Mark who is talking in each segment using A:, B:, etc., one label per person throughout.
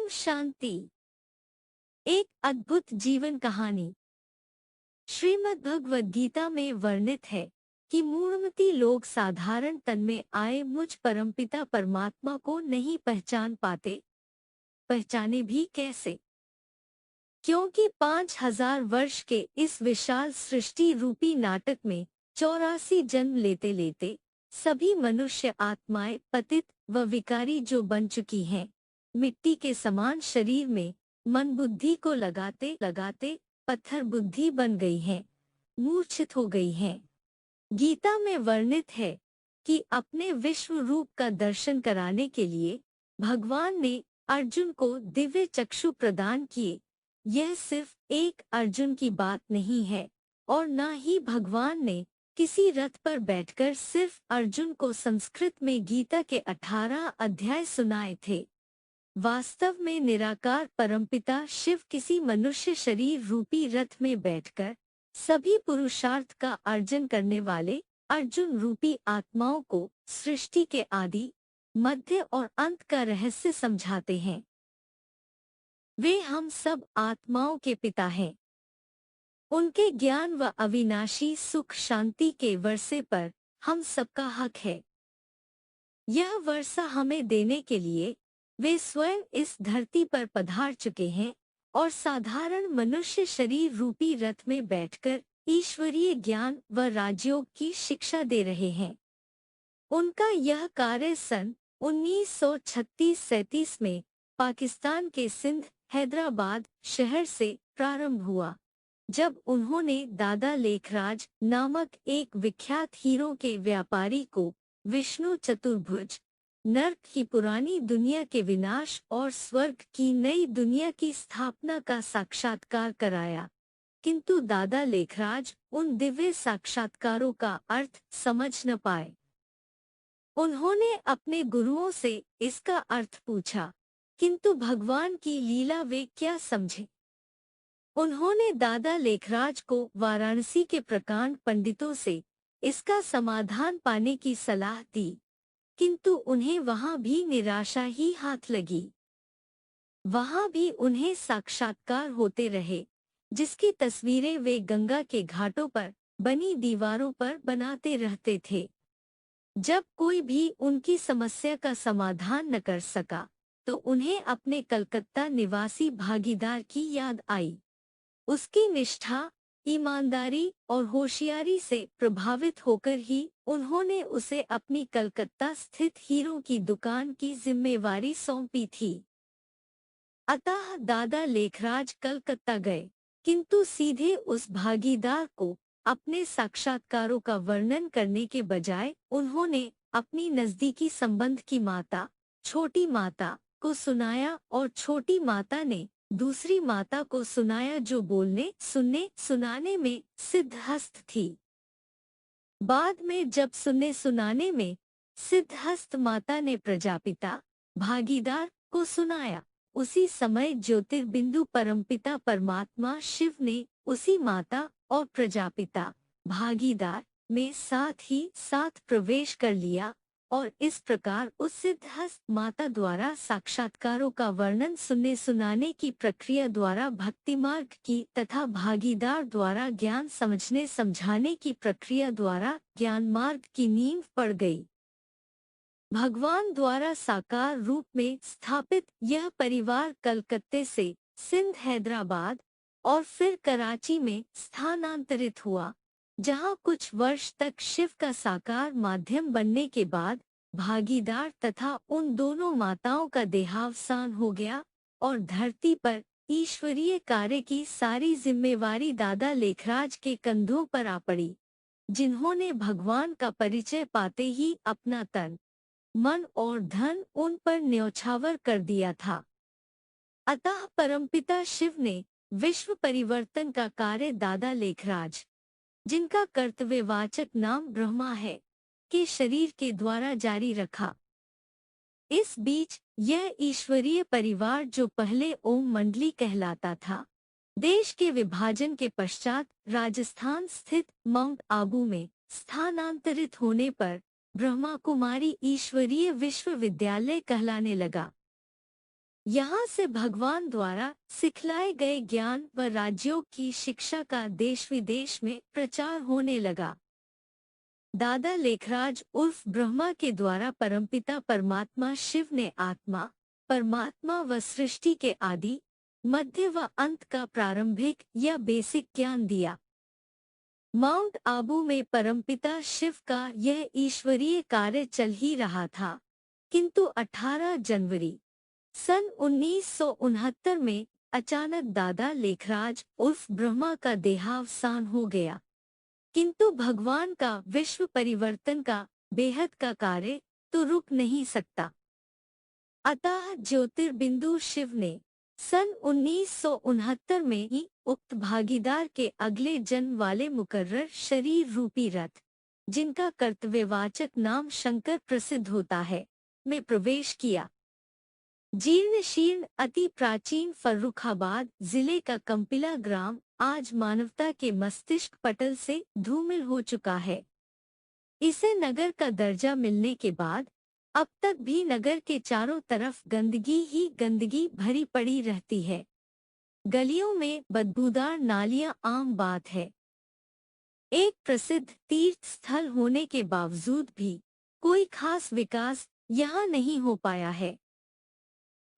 A: ओम शांति। एक अद्भुत जीवन कहानी। श्रीमद् भगवद गीता में वर्णित है कि मूढ़मती लोग साधारण तन में आए मुझ परमपिता परमात्मा को नहीं पहचान पाते। पहचाने भी कैसे? क्योंकि 5000 वर्ष के इस विशाल सृष्टि रूपी नाटक में 84 जन्म लेते लेते सभी मनुष्य आत्माएं पतित व विकारी जो बन चुकी हैं, मिट्टी के समान शरीर में मन बुद्धि को लगाते लगाते पत्थर बुद्धि बन गई हैं, मूर्छित हो गई हैं। गीता में वर्णित है कि अपने विश्व रूप का दर्शन कराने के लिए भगवान ने अर्जुन को दिव्य चक्षु प्रदान किए। यह सिर्फ एक अर्जुन की बात नहीं है और न ही भगवान ने किसी रथ पर बैठकर सिर्फ अर्जुन को संस्कृत में गीता के 18 अध्याय सुनाए थे। वास्तव में निराकार परमपिता शिव किसी मनुष्य शरीर रूपी रथ में बैठकर सभी पुरुषार्थ का अर्जन करने वाले अर्जुन रूपी आत्माओं को सृष्टि के आदि, मध्य और अंत का रहस्य समझाते हैं। वे हम सब आत्माओं के पिता हैं। उनके ज्ञान व अविनाशी सुख शांति के वर्षे पर हम सबका हक है। यह वर्षा हमें देने के लिए वे स्वयं इस धरती पर पधार चुके हैं और साधारण मनुष्य शरीर रूपी रथ में बैठकर ईश्वरीय ज्ञान व राजयोग की शिक्षा दे रहे हैं। उनका यह कार्य सन 1936-37 में पाकिस्तान के सिंध हैदराबाद शहर से प्रारंभ हुआ, जब उन्होंने दादा लेखराज नामक एक विख्यात हीरों के व्यापारी को विष्णु चतुर्भुज, नर्क की पुरानी दुनिया के विनाश और स्वर्ग की नई दुनिया की स्थापना का साक्षात्कार कराया। किंतु दादा लेखराज उन दिव्य साक्षात्कारों का अर्थ समझ न पाए। उन्होंने अपने गुरुओं से इसका अर्थ पूछा, किंतु भगवान की लीला वे क्या समझे। उन्होंने दादा लेखराज को वाराणसी के प्रकांड पंडितों से इसका समाधान पाने की सलाह दी, किंतु उन्हें वहां भी निराशा ही हाथ लगी। वहां भी उन्हें साक्षात्कार होते रहे, जिसकी तस्वीरें वे गंगा के घाटों पर बनी दीवारों पर बनाते रहते थे। जब कोई भी उनकी समस्या का समाधान न कर सका, तो उन्हें अपने कलकत्ता निवासी भागीदार की याद आई। उसकी निष्ठा, ईमानदारी और होशियारी से प्रभावित होकर ही उन्होंने उसे अपनी कलकत्ता स्थित हीरों की दुकान की जिम्मेवारी सौंपी थी। अतः दादा लेखराज कलकत्ता गए, किंतु सीधे उस भागीदार को अपने साक्षात्कारों का वर्णन करने के बजाय उन्होंने अपनी नजदीकी संबंध की माता, छोटी माता को सुनाया और छोटी माता ने दूसरी माता को सुनाया, जो बोलने, सुनने, सुनाने में सिद्धहस्त थी। बाद में जब सुनने सुनाने में सिद्धहस्त माता ने प्रजापिता, भागीदार को सुनाया, उसी समय ज्योतिर्बिंदु परमपिता परमात्मा शिव ने उसी माता और प्रजापिता, भागीदार में साथ ही साथ प्रवेश कर लिया और इस प्रकार उस सिद्धहस्त माता द्वारा साक्षात्कारों का वर्णन सुनने सुनाने की प्रक्रिया द्वारा भक्ति मार्ग की तथा भागीदार द्वारा ज्ञान समझने समझाने की प्रक्रिया द्वारा ज्ञान मार्ग की नींव पड़ गई। भगवान द्वारा साकार रूप में स्थापित यह परिवार कलकत्ते से सिंध हैदराबाद और फिर कराची में स्थानांतरित हुआ, जहां कुछ वर्ष तक शिव का साकार माध्यम बनने के बाद भागीदार तथा उन दोनों माताओं का देहावसान हो गया और धरती पर ईश्वरीय कार्य की सारी जिम्मेवारी दादा लेखराज के कंधों पर आ पड़ी, जिन्होंने भगवान का परिचय पाते ही अपना तन, मन और धन उन पर न्यौछावर कर दिया था। अतः परमपिता शिव ने विश्व परिवर्तन का कार्य दादा लेखराज, जिनका कर्तव्यवाचक नाम ब्रह्मा है, के शरीर के द्वारा जारी रखा। इस बीच यह ईश्वरीय परिवार, जो पहले ओम मंडली कहलाता था, देश के विभाजन के पश्चात राजस्थान स्थित माउंट आबू में स्थानांतरित होने पर ब्रह्मा कुमारी ईश्वरीय विश्वविद्यालय कहलाने लगा। यहाँ से भगवान द्वारा सिखलाए गए ज्ञान व राज्यों की शिक्षा का देश विदेश में प्रचार होने लगा। दादा लेखराज उर्फ ब्रह्मा के द्वारा परमपिता परमात्मा शिव ने आत्मा, परमात्मा व सृष्टि के आदि, मध्य व अंत का प्रारंभिक या बेसिक ज्ञान दिया। माउंट आबू में परमपिता शिव का यह ईश्वरीय कार्य चल ही रहा था, किंतु 18 जनवरी सन 1969 में अचानक दादा लेखराज उर्फ ब्रह्मा का देहावसान हो गया। किंतु भगवान का विश्व परिवर्तन का बेहद का कार्य तो रुक नहीं सकता। अतः ज्योतिर्बिंदु शिव ने सन 1969 में ही उक्त भागीदार के अगले जन्म वाले मुकर्रर शरीर रूपी रथ, जिनका कर्तव्यवाचक नाम शंकर प्रसिद्ध होता है, में प्रवेश किया। जीर्ण शीर्ण अति प्राचीन फर्रुखाबाद जिले का कंपिला ग्राम आज मानवता के मस्तिष्क पटल से धूमिल हो चुका है। इसे नगर का दर्जा मिलने के बाद अब तक भी नगर के चारों तरफ गंदगी ही गंदगी भरी पड़ी रहती है। गलियों में बदबूदार नालियां आम बात है। एक प्रसिद्ध तीर्थ स्थल होने के बावजूद भी कोई खास विकास यहाँ नहीं हो पाया है।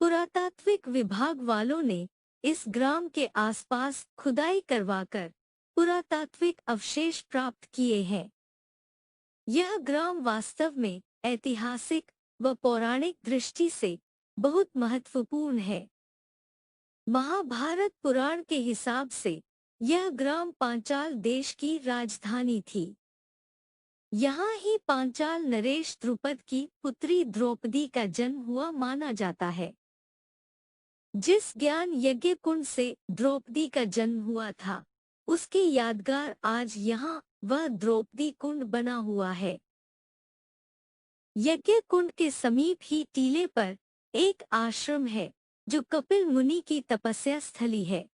A: पुरातात्विक विभाग वालों ने इस ग्राम के आसपास खुदाई करवाकर पुरातात्विक अवशेष प्राप्त किए हैं। यह ग्राम वास्तव में ऐतिहासिक व पौराणिक दृष्टि से बहुत महत्वपूर्ण है। महाभारत पुराण के हिसाब से यह ग्राम पांचाल देश की राजधानी थी। यहाँ ही पांचाल नरेश द्रुपद की पुत्री द्रौपदी का जन्म हुआ माना जाता है। जिस ज्ञान यज्ञ कुंड से द्रौपदी का जन्म हुआ था, उसकी यादगार आज यहाँ वह द्रौपदी कुंड बना हुआ है। यज्ञ कुंड के समीप ही टीले पर एक आश्रम है, जो कपिल मुनि की तपस्या स्थली है।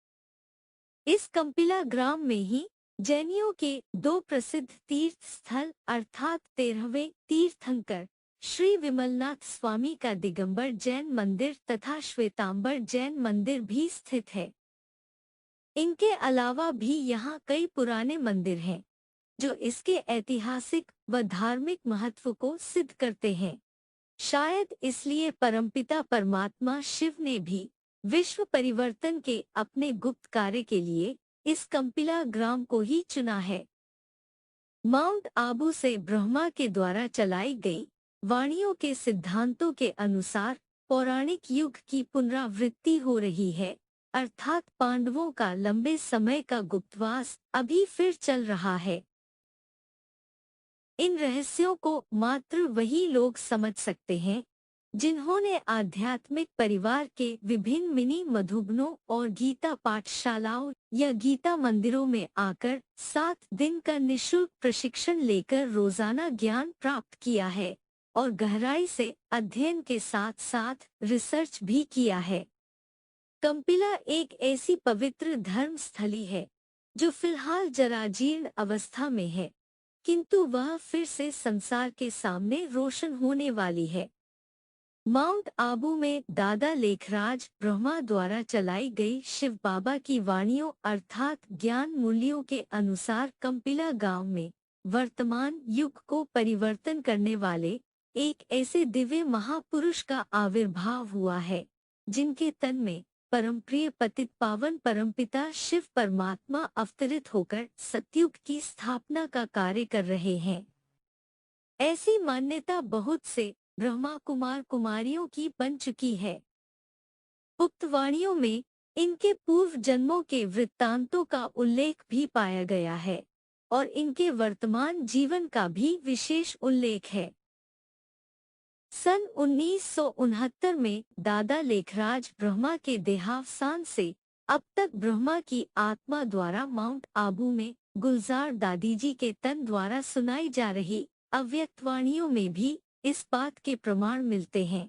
A: इस कंपिला ग्राम में ही जैनियों के दो प्रसिद्ध तीर्थ स्थल अर्थात 13वें तीर्थंकर श्री विमलनाथ स्वामी का दिगंबर जैन मंदिर तथा श्वेतांबर जैन मंदिर भी स्थित है। इनके अलावा भी यहाँ कई पुराने मंदिर हैं, जो इसके ऐतिहासिक व धार्मिक महत्व को सिद्ध करते हैं। शायद इसलिए परमपिता परमात्मा शिव ने भी विश्व परिवर्तन के अपने गुप्त कार्य के लिए इस कंपिला ग्राम को ही चुना है। माउंट आबू से ब्रह्मा के द्वारा चलाई गई वाणियों के सिद्धांतों के अनुसार पौराणिक युग की पुनरावृत्ति हो रही है, अर्थात पांडवों का लंबे समय का गुप्तवास अभी फिर चल रहा है। इन रहस्यों को मात्र वही लोग समझ सकते हैं जिन्होंने आध्यात्मिक परिवार के विभिन्न मिनी मधुबनों और गीता पाठशालाओं या गीता मंदिरों में आकर 7 दिन का निःशुल्क प्रशिक्षण लेकर रोजाना ज्ञान प्राप्त किया है और गहराई से अध्ययन के साथ साथ रिसर्च भी किया है। कंपिला एक ऐसी पवित्र धर्म स्थली है जो फिलहाल जराजीर्ण अवस्था में है, किंतु वह फिर से संसार के सामने रोशन होने वाली है। माउंट आबू में दादा लेखराज ब्रह्मा द्वारा चलाई गई शिव बाबा की वाणियों अर्थात ज्ञान मूल्यों के अनुसार कंपिला गांव में वर्तमान युग को परिवर्तन करने वाले एक ऐसे दिव्य महापुरुष का आविर्भाव हुआ है, जिनके तन में परमप्रिय पतित पावन परमपिता शिव परमात्मा अवतरित होकर सतयुग की स्थापना का कार्य कर रहे हैं। ऐसी मान्यता बहुत से ब्रह्मा कुमार कुमारियों की बन चुकी है। उक्त वाणियों में इनके पूर्व जन्मों के वृत्तांतों का उल्लेख भी पाया गया है और इनके वर्तमान जीवन का भी विशेष उल्लेख है। सन 1969 में दादा लेखराज ब्रह्मा के देहावसान से अब तक ब्रह्मा की आत्मा द्वारा माउंट आबू में गुलजार दादीजी के तन द्वारा सुनाई जा रही अव्यक्त वाणियों में भी इस बात के प्रमाण मिलते हैं।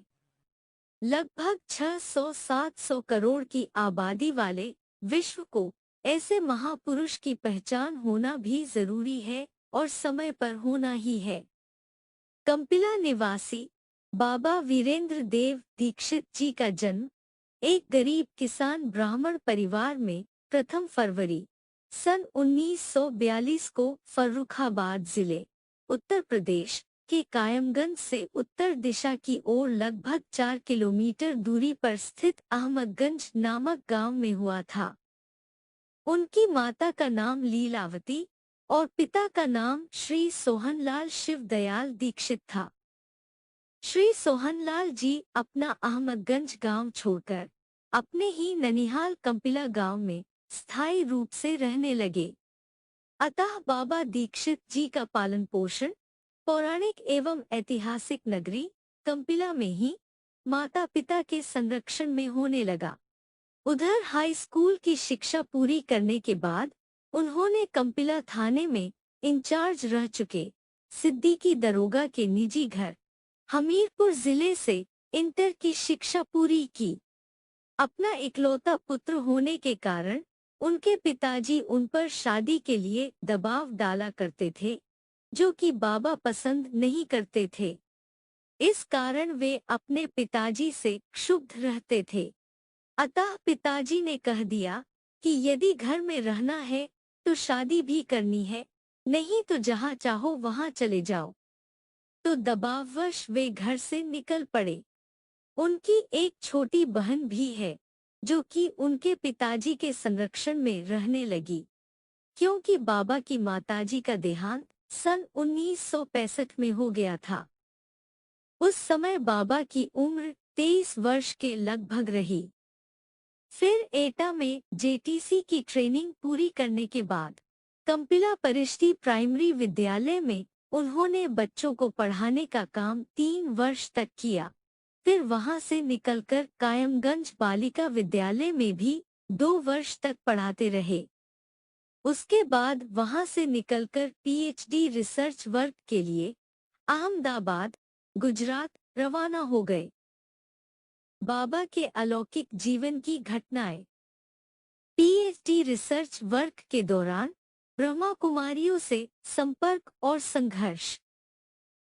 A: लगभग 600-700 करोड़ की आबादी वाले विश्व को ऐसे महापुरुष की पहचान होना भी जरूरी है और समय पर होना ही है। कंपिला निवासी बाबा वीरेंद्र देव दीक्षित जी का जन्म एक गरीब किसान ब्राह्मण परिवार में 1 फरवरी सन 1942 को फर्रुखाबाद जिले उत्तर प्रदेश के कायमगंज से उत्तर दिशा की ओर लगभग 4 किलोमीटर दूरी पर स्थित अहमदगंज नामक गांव में हुआ था। उनकी माता का नाम लीलावती और पिता का नाम श्री सोहनलाल शिवदयाल दीक्षित था। श्री सोहनलाल जी अपना अहमदगंज गांव छोड़कर अपने ही ननिहाल कंपिला गांव में स्थायी रूप से रहने लगे। अतः बाबा दीक्षित जी का पालन पोषण पौराणिक एवं ऐतिहासिक नगरी कंपिला में ही माता पिता के संरक्षण में होने लगा। उधर हाई स्कूल की शिक्षा पूरी करने के बाद उन्होंने कंपिला थाने में इंचार्ज रह चुके सिद्दीकी दरोगा के निजी घर हमीरपुर जिले से इंटर की शिक्षा पूरी की। अपना इकलौता पुत्र होने के कारण उनके पिताजी उन पर शादी के लिए दबाव डाला करते थे, जो कि बाबा पसंद नहीं करते थे। इस कारण वे अपने पिताजी से क्षुब्ध रहते थे। अतः पिताजी ने कह दिया कि यदि घर में रहना है तो शादी भी करनी है, नहीं तो जहाँ चाहो वहाँ चले जाओ। तो दबाववश वे घर से निकल पड़े। उनकी एक छोटी बहन भी है जो कि उनके पिताजी के संरक्षण में रहने लगी, क्योंकि बाबा की माताजी का देहांत सन 1965 में हो गया था। उस समय बाबा की उम्र 23 वर्ष के लगभग रही। फिर एटा में जेटीसी की ट्रेनिंग पूरी करने के बाद कंपिला परिषदी प्राइमरी विद्यालय में उन्होंने बच्चों को पढ़ाने का काम 3 वर्ष तक किया। फिर वहां से निकलकर कायमगंज बालिका विद्यालय में भी 2 वर्ष तक पढ़ाते रहे। उसके बाद वहां से निकलकर पीएचडी रिसर्च वर्क के लिए अहमदाबाद, गुजरात रवाना हो गए। बाबा के अलौकिक जीवन की घटनाएं। पीएचडी रिसर्च वर्क के दौरान ब्रह्मा कुमारियों से संपर्क और संघर्ष।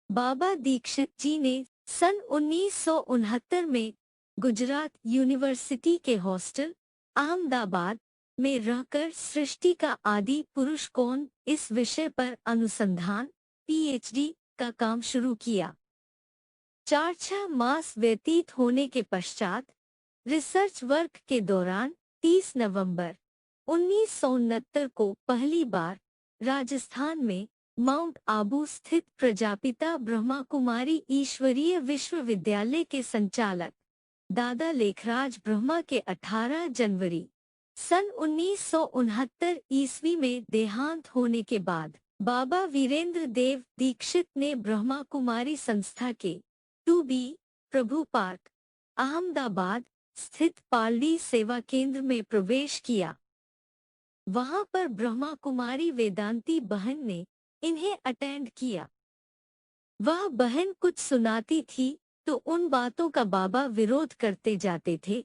A: बाबा दीक्षित जी ने सन 1969 में गुजरात यूनिवर्सिटी के हॉस्टल अहमदाबाद में रहकर सृष्टि का आदि पुरुष कौन इस विषय पर अनुसंधान पीएचडी का काम शुरू किया। 4-6 मास व्यतीत होने के पश्चात रिसर्च वर्क के दौरान 30 नवंबर 1969 को पहली बार राजस्थान में माउंट आबू स्थित प्रजापिता ब्रह्मा कुमारी ईश्वरीय विश्वविद्यालय के संचालक दादा लेखराज ब्रह्मा के 18 जनवरी सन 1969 ईस्वी में देहांत होने के बाद बाबा वीरेंद्र देव दीक्षित ने ब्रह्मा कुमारी संस्था के 2B प्रभु पार्क अहमदाबाद स्थित पालड़ी सेवा केंद्र में प्रवेश किया। वहां पर ब्रह्मा कुमारी वेदांती बहन ने इन्हें अटेंड किया। वह बहन कुछ सुनाती थी तो उन बातों का बाबा विरोध करते जाते थे,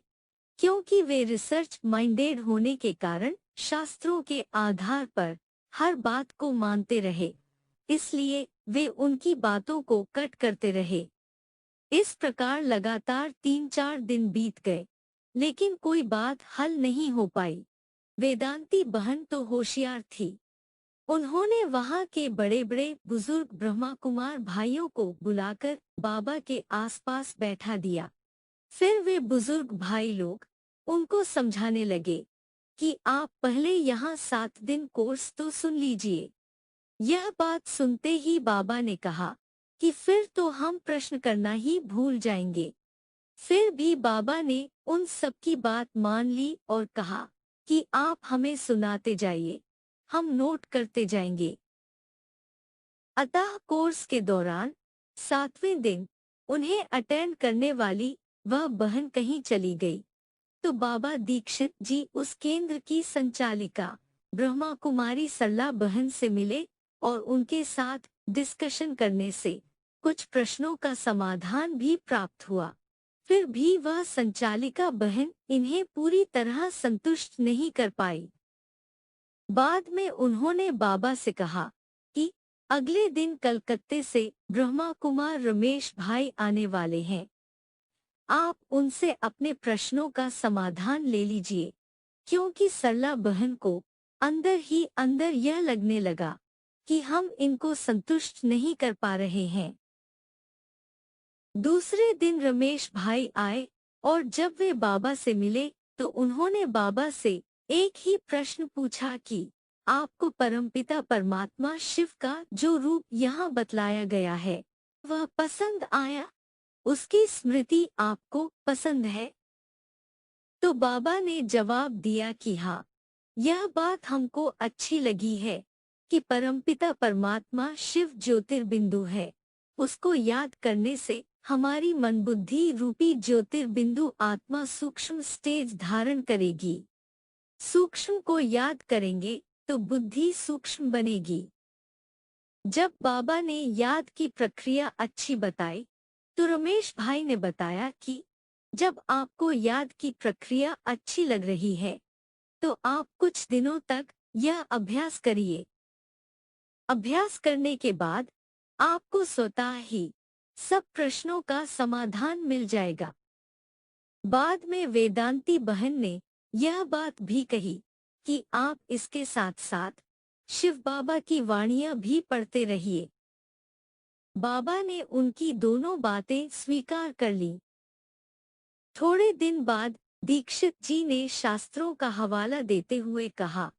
A: क्योंकि वे रिसर्च माइंडेड होने के कारण शास्त्रों के आधार पर हर बात को मानते रहे, इसलिए वे उनकी बातों को कट करते रहे। इस प्रकार लगातार 3-4 दिन बीत गए, लेकिन कोई बात हल नहीं हो पाई। वेदांती बहन तो होशियार थी। उन्होंने वहां के बड़े बड़े बुजुर्ग ब्रह्मा कुमार भाइयों को बुलाकर बाबा के आसपास बैठा दिया। फिर वे बुजुर्ग भाई लोग उनको समझाने लगे कि आप पहले यहाँ 7 दिन कोर्स तो सुन लीजिए। यह बात सुनते ही बाबा ने कहा कि फिर तो हम प्रश्न करना ही भूल जाएंगे। फिर भी बाबा ने उन सबकी बात मान ली और कहा कि आप हमें सुनाते जाइए, हम नोट करते जाएंगे। अतः कोर्स के दौरान 7वें दिन उन्हें अटेंड करने वाली वह बहन कहीं चली गई, तो बाबा दीक्षित जी उस केंद्र की संचालिका ब्रह्मा कुमारी सरला बहन से मिले और उनके साथ डिस्कशन करने से कुछ प्रश्नों का समाधान भी प्राप्त हुआ। फिर भी वह संचालिका बहन इन्हें पूरी तरह संतुष्ट नहीं कर पाई। बाद में उन्होंने बाबा से कहा कि अगले दिन कलकत्ते से ब्रह्मा कुमार रमेश भाई आने वाले हैं। आप उनसे अपने प्रश्नों का समाधान ले लीजिए, क्योंकि सरला बहन को अंदर ही अंदर यह लगने लगा कि हम इनको संतुष्ट नहीं कर पा रहे हैं। दूसरे दिन रमेश भाई आए और जब वे बाबा से मिले तो उन्होंने बाबा से एक ही प्रश्न पूछा कि आपको परमपिता परमात्मा शिव का जो रूप यहाँ बतलाया गया है वह पसंद आया? उसकी स्मृति आपको पसंद है? तो बाबा ने जवाब दिया कि हाँ, यह बात हमको अच्छी लगी है कि परमपिता परमात्मा शिव ज्योतिर्बिंदु है। उसको याद करने से हमारी मन बुद्धि रूपी ज्योतिर्बिंदु आत्मा सूक्ष्म स्टेज धारण करेगी। सूक्ष्म को याद करेंगे तो बुद्धि सूक्ष्म बनेगी। जब बाबा ने याद की प्रक्रिया अच्छी बताई तो रमेश भाई ने बताया कि जब आपको याद की प्रक्रिया अच्छी लग रही है तो आप कुछ दिनों तक यह अभ्यास करिए। अभ्यास करने के बाद आपको स्वतः ही सब प्रश्नों का समाधान मिल जाएगा। बाद में वेदांती बहन ने यह बात भी कही कि आप इसके साथ साथ शिव बाबा की वाणियां भी पढ़ते रहिए। बाबा ने उनकी दोनों बातें स्वीकार कर ली। थोड़े दिन बाद दीक्षित जी ने शास्त्रों का हवाला देते हुए कहा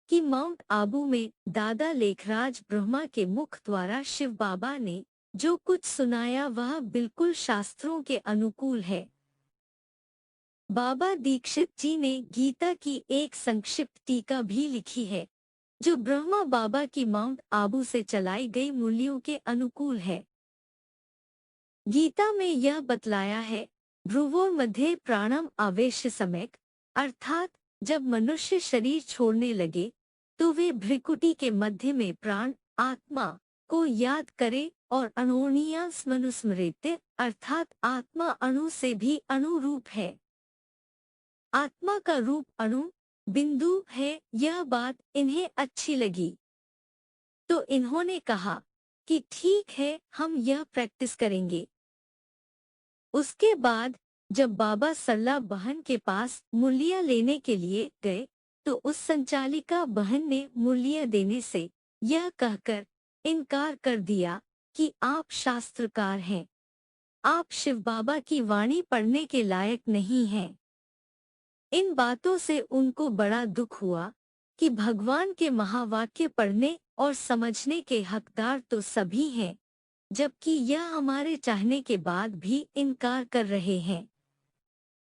A: कि माउंट आबू में दादा लेखराज ब्रह्मा के मुख द्वारा शिव बाबा ने जो कुछ सुनाया वह बिल्कुल शास्त्रों के अनुकूल है। बाबा दीक्षित जी ने गीता की एक संक्षिप्त टीका भी लिखी है जो ब्रह्मा बाबा की माउंट आबू से चलाई गई मूल्यों के अनुकूल है। गीता में यह बतलाया है, भ्रुवोर मध्ये प्राणम आवेश सम्यक, अर्थात जब मनुष्य शरीर छोड़ने लगे तो वे भ्रिकुटी के मध्य में प्राण आत्मा को याद करे और अणुर्णीया स्मनुस्मृत्य, अर्थात आत्मा अणु से भी अनुरूप है। आत्मा का रूप अणु बिंदु है। यह बात इन्हें अच्छी लगी तो इन्होंने कहा कि ठीक है, हम यह प्रैक्टिस करेंगे। उसके बाद जब बाबा सरला बहन के पास मूल्य लेने के लिए गए तो उस संचालिका बहन ने मूल्य देने से यह कहकर इनकार कर दिया कि आप शास्त्रकार हैं, आप शिव बाबा की वाणी पढ़ने के लायक नहीं हैं। इन बातों से उनको बड़ा दुख हुआ कि भगवान के महावाक्य पढ़ने और समझने के हकदार तो सभी हैं, जबकि यह हमारे चाहने के बाद भी इनकार कर रहे हैं।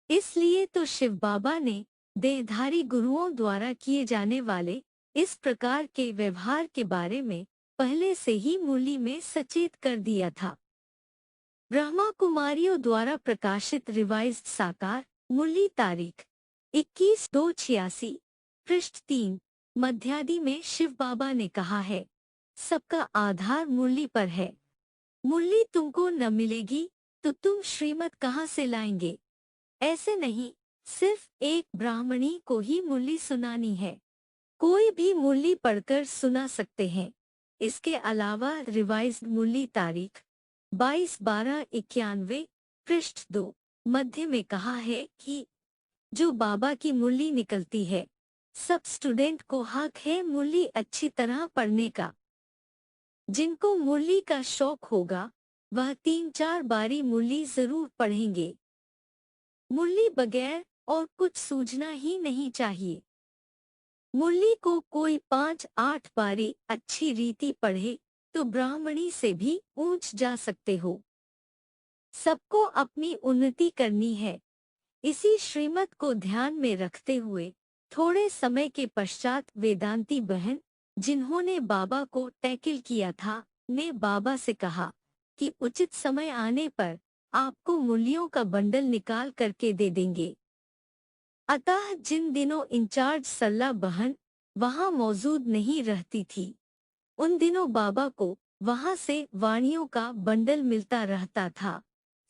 A: इसलिए तो शिव बाबा ने देहधारी गुरुओं द्वारा किए जाने वाले इस प्रकार के व्यवहार के बारे में पहले से ही मूली में सचेत कर दिया था। ब्रह्मा कुमारियों द्वारा प्रकाशित रिवाइज्ड साकार मूली तारीख 21/2/86 पृष्ठ 3 मध्यादि में शिव बाबा ने कहा है, सबका आधार मूली पर है। मूली तुमको न मिलेगी तो तुम श्रीमत कहाँ से लाएंगे? ऐसे नहीं, सिर्फ एक ब्राह्मणी को ही मूली सुनानी है, कोई भी मूली पढ़कर सुना सकते हैं। इसके अलावा रिवाइज्ड मूली तारीख 22/12/91 पृष्ठ 2 मध्य में कहा है कि जो बाबा की मूली निकलती है, सब स्टूडेंट को हक है मूली अच्छी तरह पढ़ने का। जिनको मूली का शौक होगा वह 3-4 बारी मूली जरूर पढ़ेंगे। मूली बगैर और कुछ सूझना ही नहीं चाहिए। मूली को कोई 5-8 बारी अच्छी रीति पढ़े तो ब्राह्मणी से भी ऊंच जा सकते हो। सबको अपनी उन्नति करनी है। इसी श्रीमत को ध्यान में रखते हुए थोड़े समय के पश्चात वेदांती बहन, जिन्होंने बाबा को टैकल किया था, ने बाबा से कहा कि उचित समय आने पर आपको मूल्यों का बंडल निकाल करके दे देंगे। अतः जिन दिनों इंचार्ज सरला बहन वहां मौजूद नहीं रहती थी, उन दिनों बाबा को वहां से वाणियों का बंडल मिलता रहता था।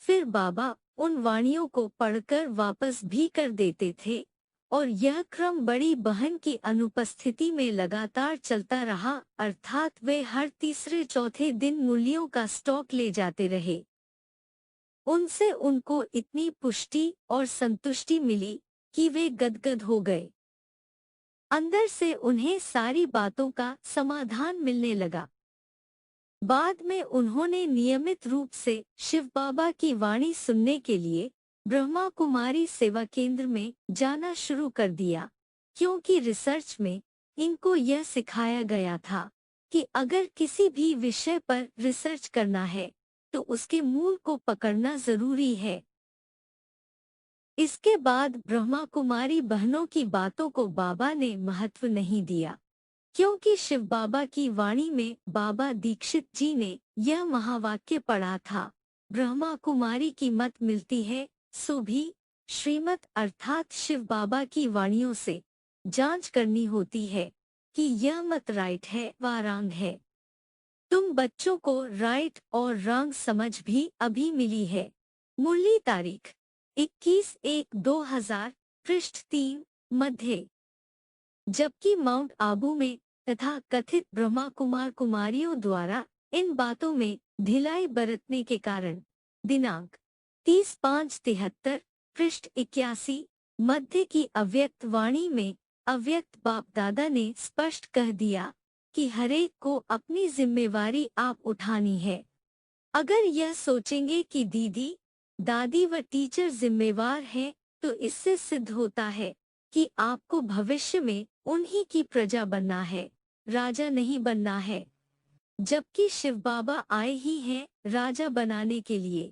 A: फिर बाबा उन वाणियों को पढ़कर वापस भी कर देते थे और यह क्रम बड़ी बहन की अनुपस्थिति में लगातार चलता रहा, अर्थात वे हर तीसरे चौथे दिन मूल्यों का स्टॉक ले जाते रहे। उनसे उनको इतनी पुष्टि और संतुष्टि मिली कि वे गदगद हो गए। अंदर से उन्हें सारी बातों का समाधान मिलने लगा। बाद में उन्होंने नियमित रूप से शिव बाबा की वाणी सुनने के लिए ब्रह्मा कुमारी सेवा केंद्र में जाना शुरू कर दिया, क्योंकि रिसर्च में इनको यह सिखाया गया था कि अगर किसी भी विषय पर रिसर्च करना है तो उसके मूल को पकड़ना जरूरी है। इसके बाद ब्रह्मा कुमारी बहनों की बातों को बाबा ने महत्व नहीं दिया, क्योंकि शिव बाबा की वाणी में बाबा दीक्षित जी ने यह महावाक्य पढ़ा था, ब्रह्मा कुमारी की मत मिलती है सो भी श्रीमत, अर्थात शिव बाबा की वाणियों से जांच करनी होती है कि यह मत राइट है व रॉन्ग है। तुम बच्चों को राइट और रॉन्ग समझ भी अभी मिली है। मुरली तारीख 21/1/2000, पृष्ठ 3 मध्य। जबकि माउंट आबू में तथा कथित ब्रह्मा कुमार कुमारियों द्वारा इन बातों में ढिलाई बरतने के कारण दिनांक 30/5/73, पृष्ठ 81 मध्य की अव्यक्त वाणी में अव्यक्त बाप दादा ने स्पष्ट कह दिया कि हरेक को अपनी जिम्मेवारी आप उठानी है। अगर यह सोचेंगे कि दीदी, दादी व टीचर जिम्मेवार हैं, तो इससे सिद्ध होता है कि आपको भविष्य में उन्हीं की प्रजा बनना है, राजा नहीं बनना है। जबकि शिव बाबा आए ही हैं राजा बनाने के लिए।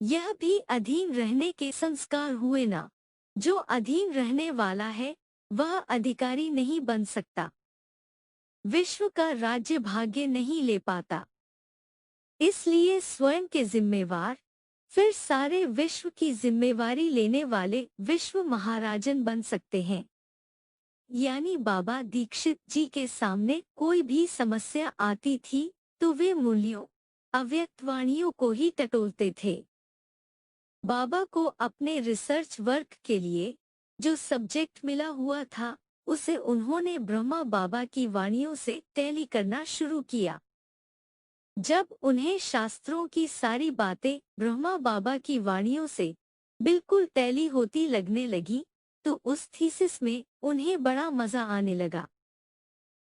A: यह भी अधीन रहने के संस्कार हुए ना। जो अधीन रहने वाला है वह अधिकारी नहीं बन सकता, विश्व का राज्य भाग्य नहीं ले पाता। इसलिए स्वयं के जिम्मेवार, फिर सारे विश्व की जिम्मेवारी लेने वाले विश्व महाराजन बन सकते हैं। यानी बाबा दीक्षित जी के सामने कोई भी समस्या आती थी तो वे मूल्यों, अव्यक्त वाणियों को ही टटोलते थे। बाबा को अपने रिसर्च वर्क के लिए जो सब्जेक्ट मिला हुआ था उसे उन्होंने ब्रह्मा बाबा की वाणियों से टैली करना शुरू किया। जब उन्हें शास्त्रों की सारी बातें ब्रह्मा बाबा की वाणियों से बिल्कुल टैली होती लगने लगी तो उस थीसिस में उन्हें बड़ा मजा आने लगा।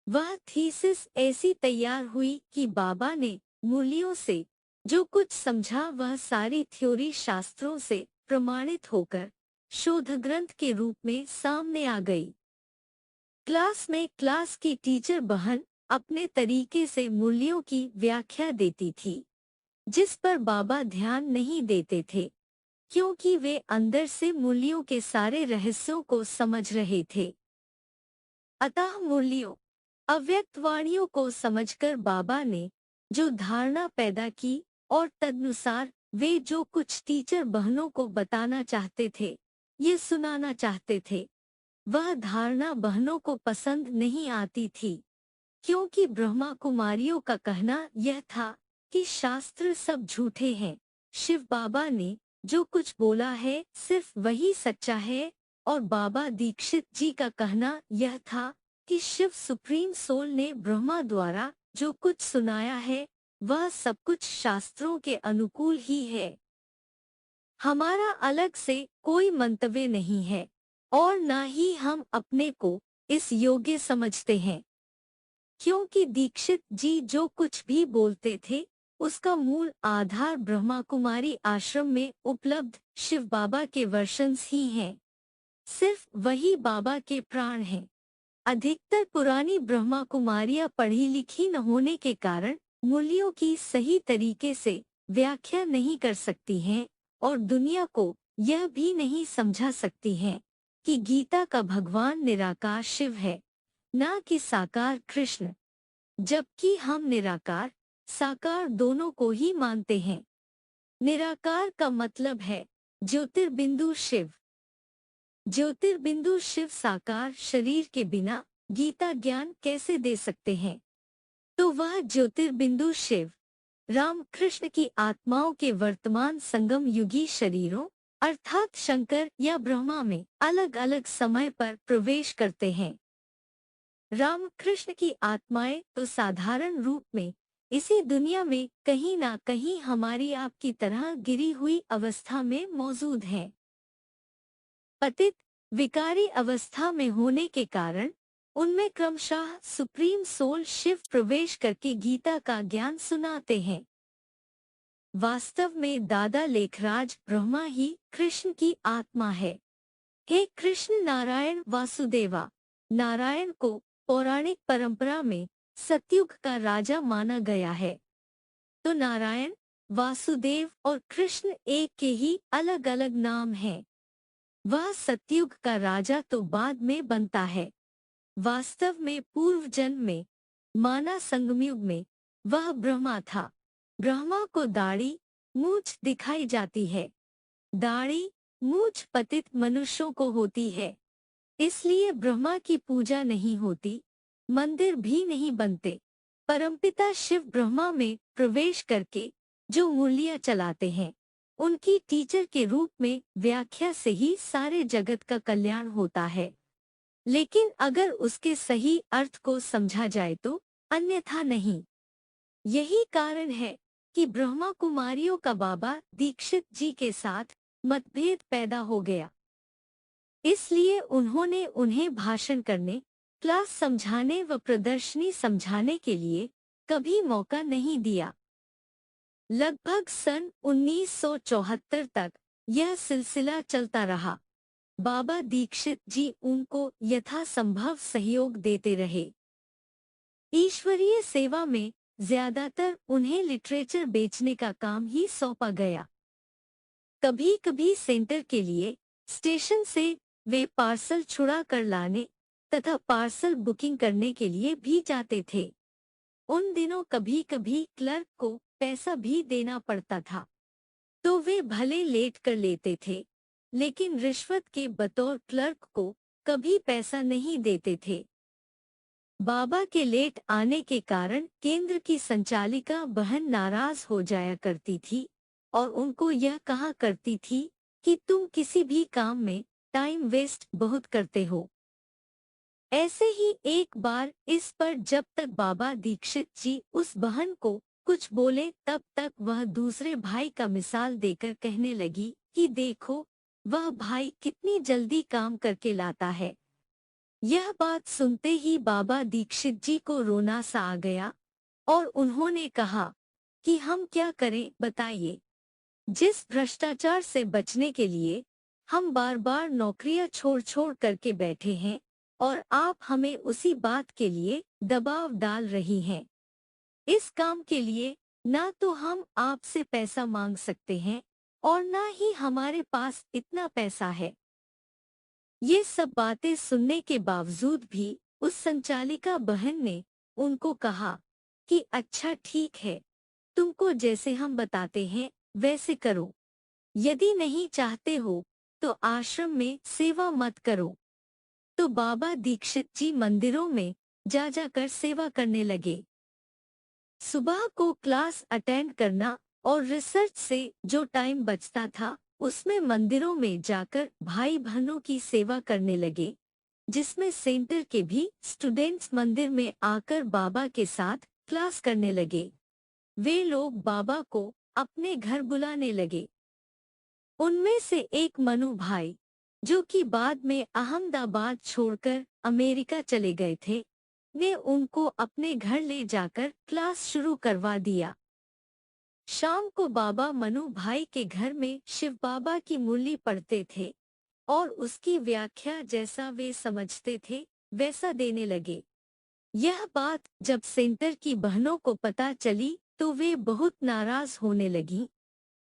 A: वह थीसिस ऐसी तैयार हुई कि बाबा ने मूल्यों से जो कुछ समझा वह सारी थ्योरी शास्त्रों से प्रमाणित होकर शोध ग्रंथ के रूप में सामने आ गई। क्लास में क्लास की टीचर बहन अपने तरीके से मूल्यों की व्याख्या देती थी, जिस पर बाबा ध्यान नहीं देते थे, क्योंकि वे अंदर से मूल्यों के सारे रहस्यों को समझ रहे थे। अतः मूल्यों, अव्यक्त वाणियों को समझकर बाबा ने जो धारणा पैदा की और तदनुसार वे जो कुछ टीचर बहनों को बताना चाहते थे, ये सुनाना चाहते थे, वह धारणा बहनों को पसंद नहीं आती थी, क्योंकि ब्रह्मा कुमारियों का कहना यह था कि शास्त्र सब झूठे हैं। शिव बाबा ने जो कुछ बोला है सिर्फ वही सच्चा है, और बाबा दीक्षित जी का कहना यह था कि शिव सुप्रीम सोल ने ब्रह्मा द्वारा जो कुछ सुनाया है वह सब कुछ शास्त्रों के अनुकूल ही है। हमारा अलग से कोई मंतव्य नहीं है और न ही हम अपने को इस योग्य समझते हैं, क्योंकि दीक्षित जी जो कुछ भी बोलते थे उसका मूल आधार ब्रह्मा कुमारी आश्रम में उपलब्ध शिव बाबा के वर्शंस ही हैं। सिर्फ वही बाबा के प्राण हैं। अधिकतर पुरानी ब्रह्मा कुमारियां पढ़ी लिखी न होने के कारण मूल्यों की सही तरीके से व्याख्या नहीं कर सकती हैं और दुनिया को यह भी नहीं समझा सकती हैं कि गीता का भगवान निराकार शिव है, न कि साकार कृष्ण, जबकि हम निराकार साकार दोनों को ही मानते हैं। निराकार का मतलब है ज्योतिर्बिंदु शिव। ज्योतिर्बिंदु शिव साकार शरीर के बिना गीता ज्ञान कैसे दे सकते हैं? तो वह ज्योतिर्बिंदु शिव राम कृष्ण की आत्माओं के वर्तमान संगम युगी शरीरों अर्थात शंकर या ब्रह्मा में अलग अलग समय पर प्रवेश करते हैं। राम कृष्ण की आत्माएं तो साधारण रूप में इसी दुनिया में कहीं ना कहीं हमारी आपकी तरह गिरी हुई अवस्था में मौजूद हैं। पतित विकारी अवस्था में होने के कारण उनमें क्रमशः सुप्रीम सोल शिव प्रवेश करके गीता का ज्ञान सुनाते हैं। वास्तव में दादा लेखराज ब्रह्मा ही कृष्ण की आत्मा है। हे कृष्ण नारायण वासुदेवा। नारायण को पौराणिक परंपरा में सतयुग का राजा माना गया है। तो नारायण, वासुदेव और कृष्ण एक के ही अलग अलग नाम हैं। वह सतयुग का राजा तो बाद में बनता है। वास्तव में पूर्व जन्म में माना संगमयुग में वह ब्रह्मा था। ब्रह्मा को दाढ़ी मूछ दिखाई जाती है। दाढ़ी मूछ पतित मनुष्यों को होती है, इसलिए ब्रह्मा की पूजा नहीं होती, मंदिर भी नहीं बनते। परमपिता शिव ब्रह्मा में प्रवेश करके जो मुरलियां चलाते हैं, उनकी टीचर के रूप में व्याख्या से ही सारे जगत का कल्याण होता है। लेकिन अगर उसके सही अर्थ को समझा जाए तो अन्यथा नहीं। यही कारण है कि ब्रह्मा कुमारियों का बाबा दीक्षित जी के साथ मतभेद पैदा हो गया। इसलिए उन्होंने उन्हें भाषण करने, क्लास समझाने व प्रदर्शनी समझाने के लिए कभी मौका नहीं दिया। लगभग सन 1974 तक यह सिलसिला चलता रहा। बाबा दीक्षित जी उनको यथासंभव सहयोग देते रहे। ईश्वरीय सेवा में ज्यादातर उन्हें लिटरेचर बेचने का काम ही सौंपा गया। कभी कभी सेंटर के लिए स्टेशन से वे पार्सल छुड़ा कर लाने तथा पार्सल बुकिंग करने के लिए भी जाते थे। उन दिनों कभी कभी क्लर्क को पैसा भी देना पड़ता था, तो वे भले लेट कर लेते थे, लेकिन रिश्वत के बतौर क्लर्क को कभी पैसा नहीं देते थे। बाबा के लेट आने के कारण केंद्र की संचालिका बहन नाराज हो जाया करती थी और उनको यह कहा करती थी कि तुम किसी भी काम में टाइम वेस्ट बहुत करते हो। ऐसे ही एक बार इस पर जब तक बाबा दीक्षित जी उस बहन को कुछ बोले तब तक वह दूसरे भाई का मिसाल देकर कहने लगी कि देखो वह भाई कितनी जल्दी काम करके लाता है। यह बात सुनते ही बाबा दीक्षित जी को रोना सा आ गया और उन्होंने कहा कि हम क्या करें बताइए। जिस भ्रष्टाचार से बचने के लिए हम बार बार नौकरियां छोड़ छोड़ करके बैठे हैं और आप हमें उसी बात के लिए दबाव डाल रही हैं। इस काम के लिए ना तो हम आपसे पैसा मांग सकते हैं और ना ही हमारे पास इतना पैसा है। ये सब बातें सुनने के बावजूद भी उस संचालिका बहन ने उनको कहा कि अच्छा ठीक है, तुमको जैसे हम बताते हैं वैसे करो। यदि नहीं चाहते हो तो आश्रम में सेवा मत करो। तो बाबा दीक्षित जी मंदिरों में जा जाकर सेवा करने लगे। सुबह को क्लास अटेंड करना और रिसर्च से जो टाइम बचता था उसमें मंदिरों में जाकर भाई बहनों की सेवा करने लगे, जिसमें सेंटर के भी स्टूडेंट्स मंदिर में आकर बाबा के साथ क्लास करने लगे। वे लोग बाबा को अपने घर बुलाने लगे। उनमें से एक मनु भाई, जो कि बाद में अहमदाबाद छोड़कर अमेरिका चले गए थे, ने उनको अपने घर ले जाकर क्लास शुरू करवा दिया। शाम को बाबा मनु भाई के घर में शिव बाबा की मुरली पढ़ते थे और उसकी व्याख्या जैसा वे समझते थे वैसा देने लगे। यह बात जब सेंटर की बहनों को पता चली तो वे बहुत नाराज होने लगीं,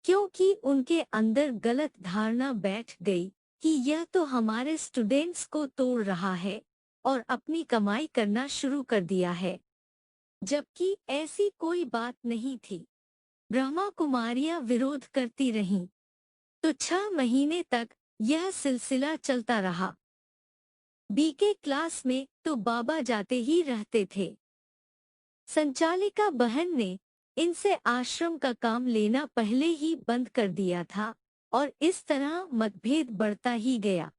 A: क्योंकि उनके अंदर गलत धारणा बैठ गई कि यह तो हमारे स्टूडेंट्स को तोड़ रहा है और अपनी कमाई करना शुरू कर दिया है, जबकि ऐसी कोई बात नहीं थी। ब्रह्मा कुमारियां विरोध करती रहीं, तो 6 महीने तक यह सिलसिला चलता रहा। बीके क्लास में तो बाबा जाते ही रहते थे। संचालिका बहन ने इनसे आश्रम का काम लेना पहले ही बंद कर दिया था और इस तरह मतभेद बढ़ता ही गया।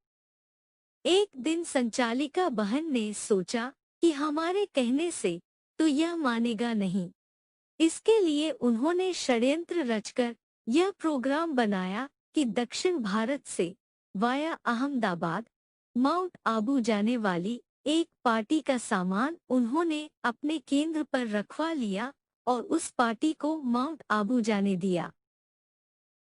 A: एक दिन संचालिका बहन ने सोचा कि हमारे कहने से तो यह मानेगा नहीं, इसके लिए उन्होंने षड्यंत्र रचकर यह प्रोग्राम बनाया कि दक्षिण भारत से वाया अहमदाबाद माउंट आबू जाने वाली एक पार्टी का सामान उन्होंने अपने केंद्र पर रखवा लिया और उस पार्टी को माउंट आबू जाने दिया।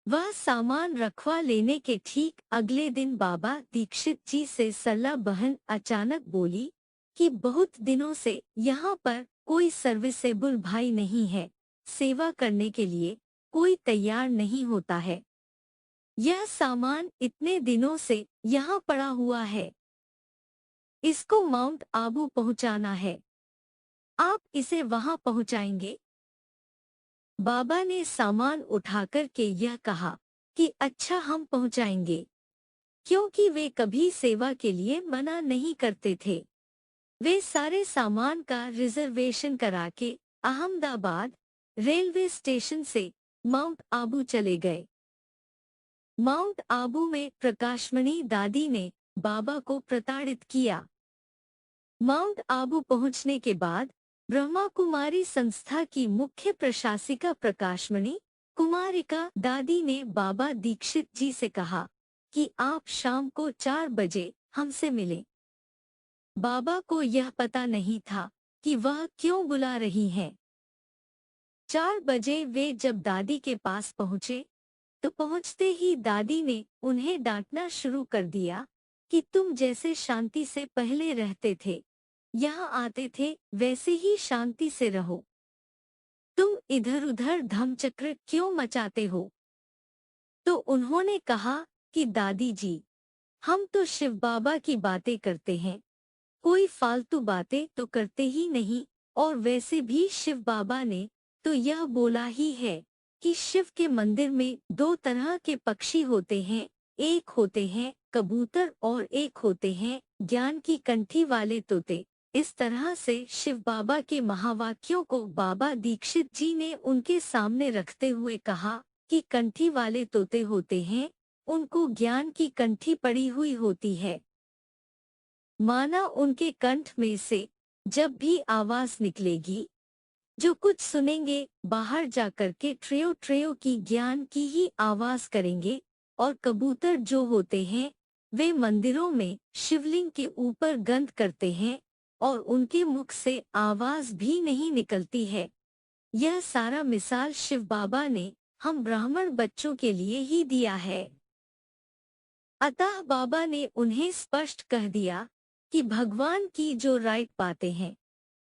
A: वह सामान रखवा लेने के ठीक अगले दिन बाबा दीक्षित जी से सरला बहन अचानक बोली कि बहुत दिनों से यहाँ पर कोई सर्विसेबल भाई नहीं है, सेवा करने के लिए कोई तैयार नहीं होता है। यह सामान इतने दिनों से यहाँ पड़ा हुआ है, इसको माउंट आबू पहुँचाना है, आप इसे वहाँ पहुँचाएंगे? बाबा ने सामान उठाकर के यह कहा कि अच्छा हम पहुँचाएंगे, क्योंकि वे कभी सेवा के लिए मना नहीं करते थे। वे सारे सामान का रिजर्वेशन करा के अहमदाबाद रेलवे स्टेशन से माउंट आबू चले गए। माउंट आबू में प्रकाशमणि दादी ने बाबा को प्रताड़ित किया। माउंट आबू पहुंचने के बाद ब्रह्मा कुमारी संस्था की मुख्य प्रशासिका प्रकाशमणि कुमारिका दादी ने बाबा दीक्षित जी से कहा कि आप शाम को 4 बजे हमसे मिलें। बाबा को यह पता नहीं था कि वह क्यों बुला रही हैं। 4 बजे वे जब दादी के पास पहुँचे तो पहुँचते ही दादी ने उन्हें डांटना शुरू कर दिया कि तुम जैसे शांति से पहले रहते थे, यहाँ आते थे, वैसे ही शांति से रहो। तुम इधर उधर धमचक्र क्यों मचाते हो? तो उन्होंने कहा कि दादी जी, हम तो शिव बाबा की बातें करते हैं, कोई फालतू बातें तो करते ही नहीं, और वैसे भी शिव बाबा ने तो यह बोला ही है कि शिव के मंदिर में 2 तरह के पक्षी होते हैं, एक होते हैं कबूतर और एक होते हैं ज्ञान की कंठी वाले तोते। इस तरह से शिव बाबा के महावाक्यों को बाबा दीक्षित जी ने उनके सामने रखते हुए कहा कि कंठी वाले तोते होते हैं, उनको ज्ञान की कंठी पड़ी हुई होती है। माना उनके कंठ में से जब भी आवाज निकलेगी, जो कुछ सुनेंगे बाहर जाकर के ट्रेयो ट्रेयो की ज्ञान की ही आवाज करेंगे। और कबूतर जो होते हैं वे मंदिरों में शिवलिंग के ऊपर गंध करते हैं और उनके मुख से आवाज भी नहीं निकलती है। यह सारा मिसाल शिव बाबा ने हम ब्राह्मण बच्चों के लिए ही दिया है। अतः बाबा ने उन्हें स्पष्ट कह दिया कि भगवान की जो राइट बातें हैं,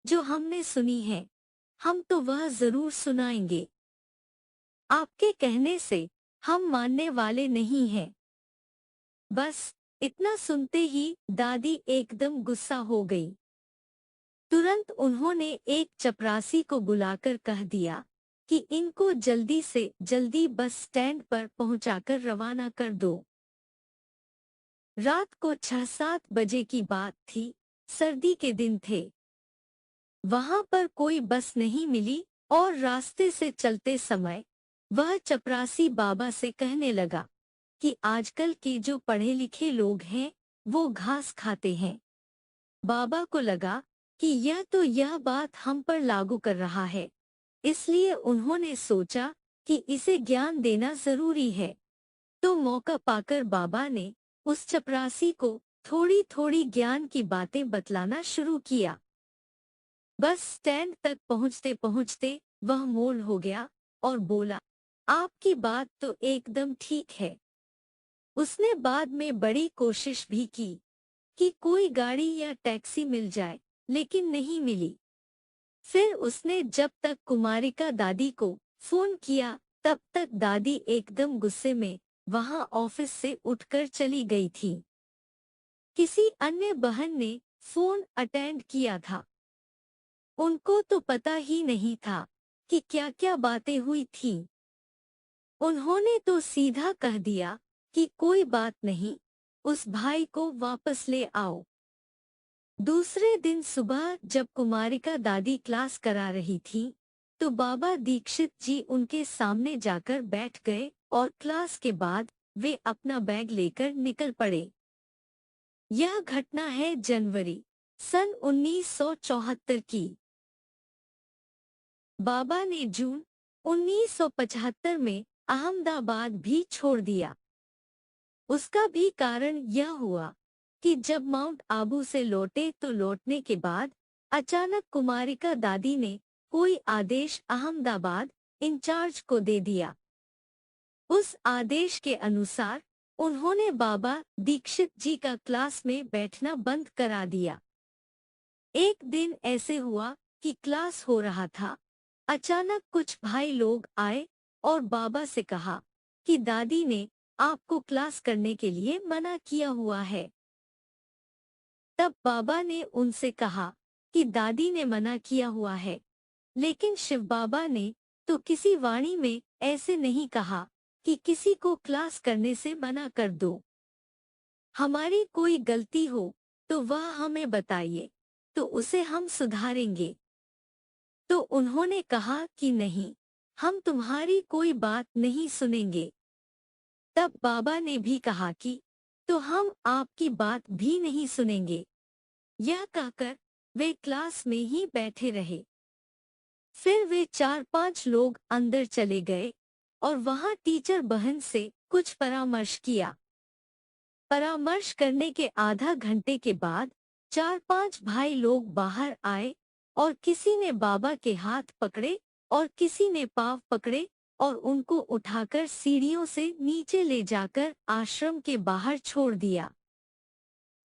A: जो हमने सुनी है, हम तो वह जरूर सुनाएंगे। आपके कहने से हम मानने वाले नहीं हैं। बस इतना सुनते ही दादी एकदम गुस्सा हो गई। तुरंत उन्होंने एक चपरासी को बुलाकर कह दिया कि इनको जल्दी से जल्दी बस स्टैंड पर पहुंचाकर रवाना कर दो। रात को 6-7 बजे की बात थी, सर्दी के दिन थे। वहां पर कोई बस नहीं मिली और रास्ते से चलते समय वह चपरासी बाबा से कहने लगा कि आजकल के जो पढ़े लिखे लोग हैं वो घास खाते हैं। बाबा को लगा कि यह बात हम पर लागू कर रहा है, इसलिए उन्होंने सोचा कि इसे ज्ञान देना जरूरी है। तो मौका पाकर बाबा ने उस चपरासी को थोड़ी थोड़ी ज्ञान की बातें बतलाना शुरू किया। बस स्टैंड तक पहुंचते पहुंचते वह मौन हो गया और बोला, आपकी बात तो एकदम ठीक है। उसने बाद में बड़ी कोशिश भी की कि कोई गाड़ी या टैक्सी मिल जाए, लेकिन नहीं मिली। फिर उसने जब तक कुमारिका दादी को फोन किया तब तक दादी एकदम गुस्से में वहां ऑफिस से उठकर चली गई थी। किसी अन्य बहन ने फोन अटेंड किया था। उनको तो पता ही नहीं था कि क्या क्या बातें हुई थीं। उन्होंने तो सीधा कह दिया कि कोई बात नहीं, उस भाई को वापस ले आओ। दूसरे दिन सुबह जब कुमारिका दादी क्लास करा रही थी, तो बाबा दीक्षित जी उनके सामने जाकर बैठ गए और क्लास के बाद वे अपना बैग लेकर निकल पड़े। यह घटना है जनवरी सन 1974 की। बाबा ने जून 1975 में अहमदाबाद भी छोड़ दिया। उसका भी कारण यह हुआ कि जब माउंट आबू से लौटे तो लौटने के बाद अचानक कुमारिका दादी ने कोई आदेश अहमदाबाद इंचार्ज को दे दिया। उस आदेश के अनुसार उन्होंने बाबा दीक्षित जी का क्लास में बैठना बंद करा दिया। एक दिन ऐसे हुआ कि क्लास हो रहा था। अचानक कुछ भाई लोग आए और बाबा से कहा कि दादी ने आपको क्लास करने के लिए मना किया हुआ है। तब बाबा ने उनसे कहा कि दादी ने मना किया हुआ है, लेकिन शिव बाबा ने तो किसी वाणी में ऐसे नहीं कहा कि किसी को क्लास करने से मना कर दो। हमारी कोई गलती हो तो वह हमें बताइए, तो उसे हम सुधारेंगे। तो उन्होंने कहा कि नहीं, हम तुम्हारी कोई बात नहीं सुनेंगे। तब बाबा ने भी कहा कि तो हम आपकी बात भी नहीं सुनेंगे। यह कहकर वे क्लास में ही बैठे रहे। फिर वे 4-5 लोग अंदर चले गए और वहां टीचर बहन से कुछ परामर्श किया। परामर्श करने के आधा घंटे के बाद 4-5 भाई लोग बाहर आए और किसी ने बाबा के हाथ पकड़े और किसी ने पाँव पकड़े और उनको उठाकर सीढ़ियों से नीचे ले जाकर आश्रम के बाहर छोड़ दिया।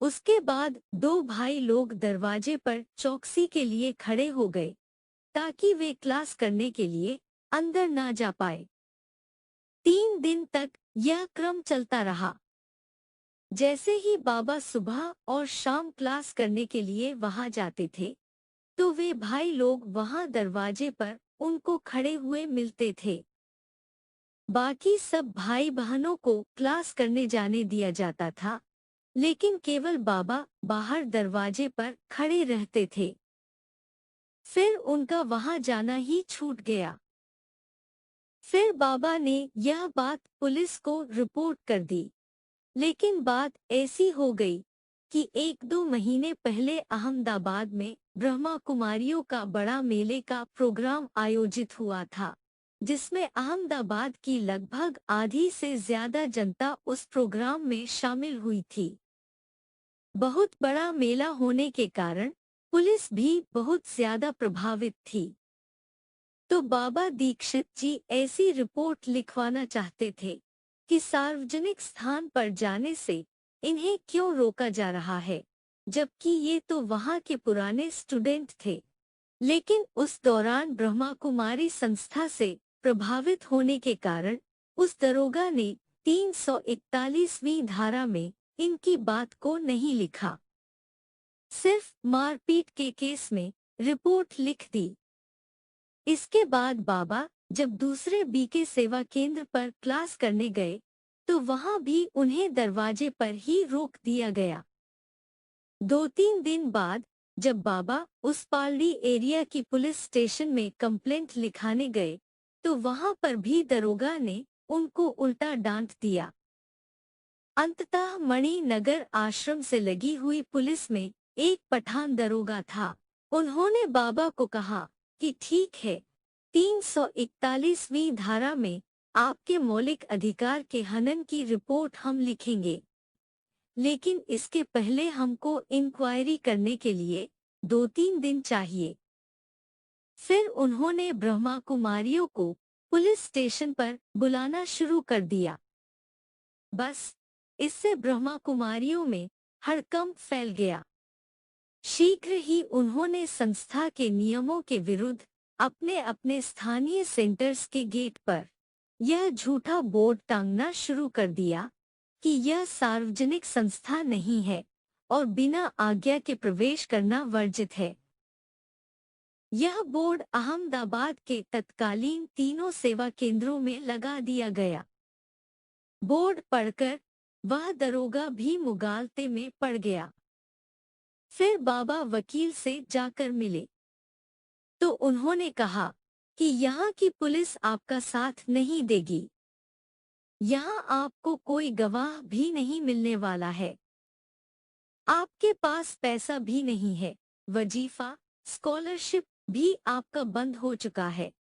A: उसके बाद 2 भाई लोग दरवाजे पर चौकसी के लिए खड़े हो गए ताकि वे क्लास करने के लिए अंदर ना जा पाए। 3 दिन तक यह क्रम चलता रहा। जैसे ही बाबा सुबह और शाम क्लास करने के लिए वहां जाते थे, तो वे भाई लोग वहां दरवाजे पर उनको खड़े हुए मिलते थे। बाकी सब भाई बहनों को क्लास करने जाने दिया जाता था, लेकिन केवल बाबा बाहर दरवाजे पर खड़े रहते थे। फिर उनका वहां जाना ही छूट गया। फिर बाबा ने यह बात पुलिस को रिपोर्ट कर दी, लेकिन बात ऐसी हो गई कि 1-2 महीने पहले अहमदाबाद में ब्रह्मा कुमारियों का बड़ा मेले का प्रोग्राम आयोजित हुआ था, जिसमें अहमदाबाद की लगभग आधी से ज्यादा जनता उस प्रोग्राम में शामिल हुई थी। बहुत बड़ा मेला होने के कारण पुलिस भी बहुत ज्यादा प्रभावित थी। तो बाबा दीक्षित जी ऐसी रिपोर्ट लिखवाना चाहते थे कि सार्वजनिक स्थान पर जाने से इन्हें क्यों रोका जा रहा है, जबकि ये तो वहाँ के पुराने स्टूडेंट थे। लेकिन उस दौरान ब्रह्मा कुमारी संस्था से प्रभावित होने के कारण उस दरोगा ने 341वीं धारा में इनकी बात को नहीं लिखा, सिर्फ मारपीट के केस में रिपोर्ट लिख दी। इसके बाद बाबा जब दूसरे बीके सेवा केंद्र पर क्लास करने गए, तो वहां भी उन्हें दरवाजे पर ही रोक दिया गया। 2-3 दिन बाद जब बाबा उस पालड़ी एरिया की पुलिस स्टेशन में कंप्लेंट लिखाने गए, तो वहां पर भी दरोगा ने उनको उल्टा डांट दिया। अंततः मणिनगर आश्रम से लगी हुई पुलिस में एक पठान दरोगा था। उन्होंने बाबा को कहा कि ठीक है, 341वीं धारा में आपके मौलिक अधिकार के हनन की रिपोर्ट हम लिखेंगे, लेकिन इसके पहले हमको इंक्वायरी करने के लिए 2-3 दिन चाहिए। फिर उन्होंने ब्रह्मा कुमारियों को पुलिस स्टेशन पर बुलाना शुरू कर दिया। बस इससे ब्रह्मा कुमारियों में हड़कंप फैल गया। शीघ्र ही उन्होंने संस्था के नियमों के विरुद्ध अपने अपने स्थानीय सेंटर्स के गेट पर यह झूठा बोर्ड टांगना शुरू कर दिया कि यह सार्वजनिक संस्था नहीं है और बिना आज्ञा के प्रवेश करना वर्जित है। यह बोर्ड अहमदाबाद के तत्कालीन तीनों सेवा केंद्रों में लगा दिया गया। बोर्ड पढ़कर वह दरोगा भी मुगालते में पड़ गया। फिर बाबा वकील से जाकर मिले, तो उन्होंने कहा कि यहाँ की पुलिस आपका साथ नहीं देगी। यहाँ आपको कोई गवाह भी नहीं मिलने वाला है। आपके पास पैसा भी नहीं है, वजीफा, स्कॉलरशिप भी आपका बंद हो चुका है।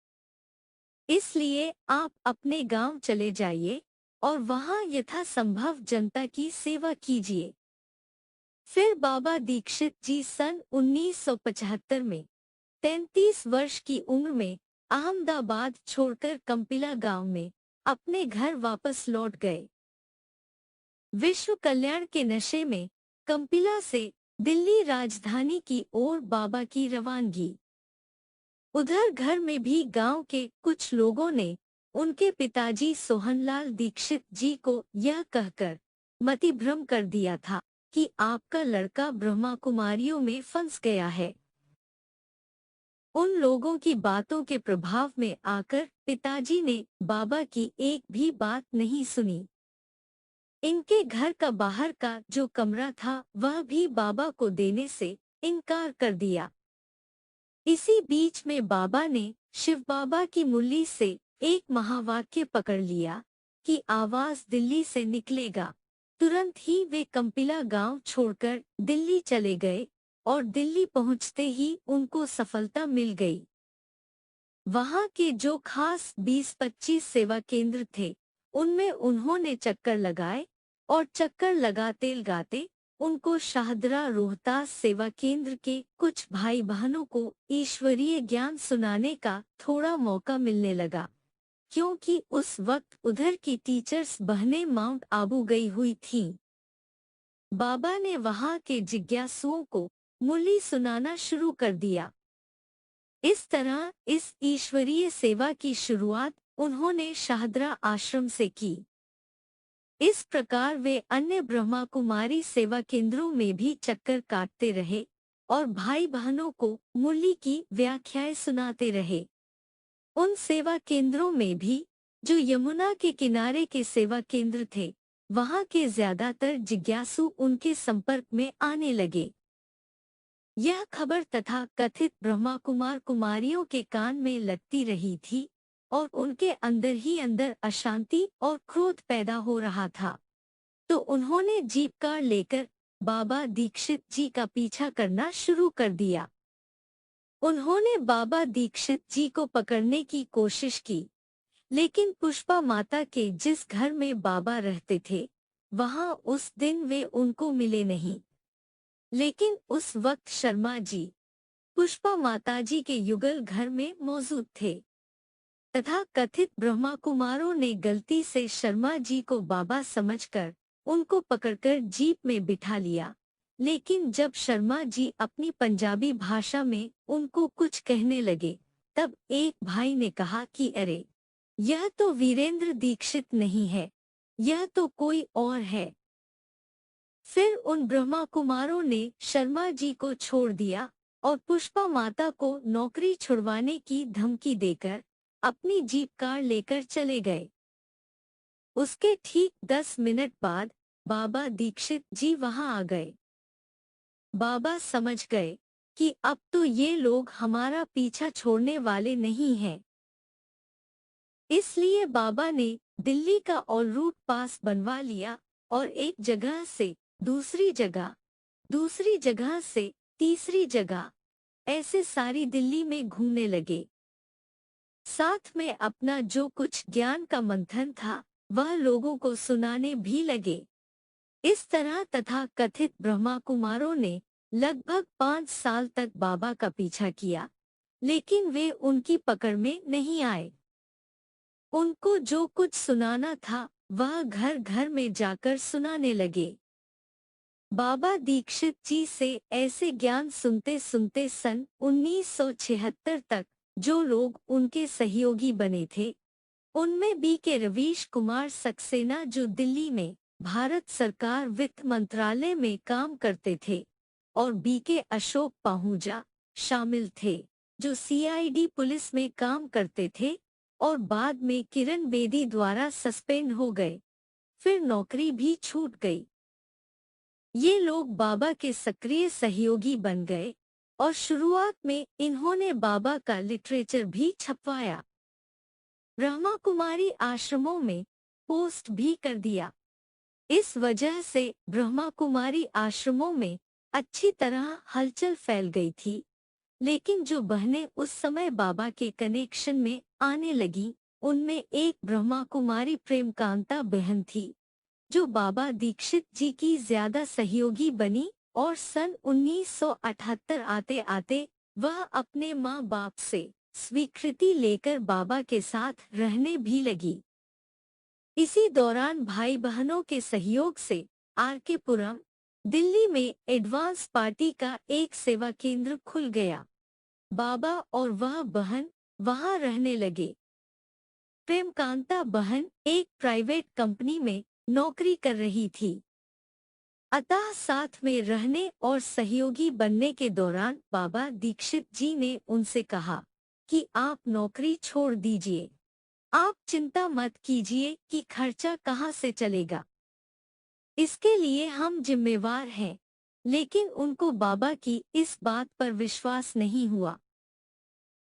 A: इसलिए आप अपने गांव चले जाइए और वहां यथासंभव जनता की सेवा कीजिए। फिर बाबा दीक्षित जी सन 1975 में 33 वर्ष की उम्र में अहमदाबाद छोड़कर कंपिला गांव में अपने घर वापस लौट गए। विश्व कल्याण के नशे में कंपिला से दिल्ली राजधानी की ओर बाबा की रवानगी। उधर घर में भी गांव के कुछ लोगों ने उनके पिताजी सोहनलाल दीक्षित जी को यह कहकर मतिभ्रम कर दिया था कि आपका लड़का ब्रह्मा कुमारियों में फंस गया है। उन लोगों की बातों के प्रभाव में आकर पिताजी ने बाबा की एक भी बात नहीं सुनी। इनके घर का बाहर का जो कमरा था वह भी बाबा को देने से इनकार कर दिया। इसी बीच में बाबा ने शिव बाबा की मुरली से एक महावाक्य पकड़ लिया कि आवाज दिल्ली से निकलेगा। तुरंत ही वे कंपिला गांव छोड़कर दिल्ली चले गए और दिल्ली पहुंचते ही उनको सफलता मिल गई। वहां के जो खास 20-25 सेवा केंद्र थे उनमें उन्होंने चक्कर लगाए और चक्कर लगाते लगाते उनको शाहदरा रोहतास सेवा केंद्र के कुछ भाई बहनों को ईश्वरीय ज्ञान सुनाने का थोड़ा मौका मिलने लगा, क्योंकि उस वक्त उधर की टीचर्स बहनें माउंट आबू गई हुई थीं। बाबा ने वहां के जिज्ञासुओं को मुरली सुनाना शुरू कर दिया। इस तरह इस ईश्वरीय सेवा की शुरुआत उन्होंने शाहदरा आश्रम से की। इस प्रकार वे अन्य ब्रह्मा कुमारी सेवा केंद्रों में भी चक्कर काटते रहे और भाई बहनों को मुरली की व्याख्याएं सुनाते रहे। उन सेवा केंद्रों में भी जो यमुना के किनारे के सेवा केंद्र थे, वहां के ज्यादातर जिज्ञासु उनके संपर्क में आने लगे। यह खबर तथा कथित ब्रह्मा कुमार कुमारियों के कान में लगती रही थी और उनके अंदर ही अंदर अशांति और क्रोध पैदा हो रहा था। तो उन्होंने जीप कार लेकर बाबा दीक्षित जी का पीछा करना शुरू कर दिया। उन्होंने बाबा दीक्षित जी को पकड़ने की कोशिश की, लेकिन पुष्पा माता के जिस घर में बाबा रहते थे वहां उस दिन वे उनको मिले नहीं। लेकिन उस वक्त शर्मा जी पुष्पा माताजी के युगल घर में मौजूद थे तथा कथित ब्रह्मा कुमारों ने गलती से शर्मा जी को बाबा समझकर उनको पकड़कर जीप में बिठा लिया। लेकिन जब शर्मा जी अपनी पंजाबी भाषा में उनको कुछ कहने लगे तब एक भाई ने कहा कि अरे, यह तो वीरेंद्र दीक्षित नहीं है, यह तो कोई और है। फिर उन ब्रह्मा कुमारों ने शर्मा जी को छोड़ दिया और पुष्पा माता को नौकरी छुड़वाने की धमकी देकर अपनी जीप कार लेकर चले गए। उसके ठीक 10 मिनट बाद बाबा दीक्षित जी वहां आ गए। बाबा समझ गए कि अब तो ये लोग हमारा पीछा छोड़ने वाले नहीं हैं। इसलिए बाबा ने दिल्ली का ऑल रूट पास बनवा लिया और एक जगह से दूसरी जगह, दूसरी जगह से तीसरी जगह, ऐसे सारी दिल्ली में घूमने लगे। साथ में अपना जो कुछ ज्ञान का मंथन था वह लोगों को सुनाने भी लगे। इस तरह तथा कथित ब्रह्मा कुमारों ने लगभग 5 साल तक बाबा का पीछा किया, लेकिन वे उनकी पकड़ में नहीं आए। उनको जो कुछ सुनाना था वह घर घर में जाकर सुनाने लगे। बाबा दीक्षित जी से ऐसे ज्ञान सुनते सुनते सन 1976 तक जो लोग उनके सहयोगी बने थे उनमें B.K. रवीश कुमार सक्सेना जो दिल्ली में भारत सरकार वित्त मंत्रालय में काम करते थे और B.K. अशोक पाहूजा शामिल थे जो CID पुलिस में काम करते थे और बाद में किरण बेदी द्वारा सस्पेंड हो गए, फिर नौकरी भी छूट गई। ये लोग बाबा के सक्रिय सहयोगी बन गए और शुरुआत में इन्होंने बाबा का लिटरेचर भी छपवाया। ब्रह्मा कुमारी आश्रमों में पोस्ट भी कर दिया। इस वजह से ब्रह्मा कुमारी आश्रमों में अच्छी तरह हलचल फैल गई थी। लेकिन जो बहनें उस समय बाबा के कनेक्शन में आने लगी, उनमें एक ब्रह्मा कुमारी प्रेमकांता बहन थी, जो बाबा दीक्षित जी की ज्यादा सहयोगी बनी और सन 1978 आते आते वह अपने माँ बाप से स्वीकृति लेकर बाबा के साथ रहने भी लगी। इसी दौरान भाई बहनों के सहयोग से आर के पुरम, दिल्ली में एडवांस पार्टी का एक सेवा केंद्र खुल गया। बाबा और वह बहन वहां रहने लगे। प्रेमकांता बहन एक प्राइवेट कंपनी में नौकरी कर रही थी। अतः साथ में रहने और सहयोगी बनने के दौरान बाबा दीक्षित जी ने उनसे कहा कि आप नौकरी छोड़ दीजिए। आप चिंता मत कीजिए कि खर्चा कहाँ से चलेगा, इसके लिए हम जिम्मेवार हैं। लेकिन उनको बाबा की इस बात पर विश्वास नहीं हुआ।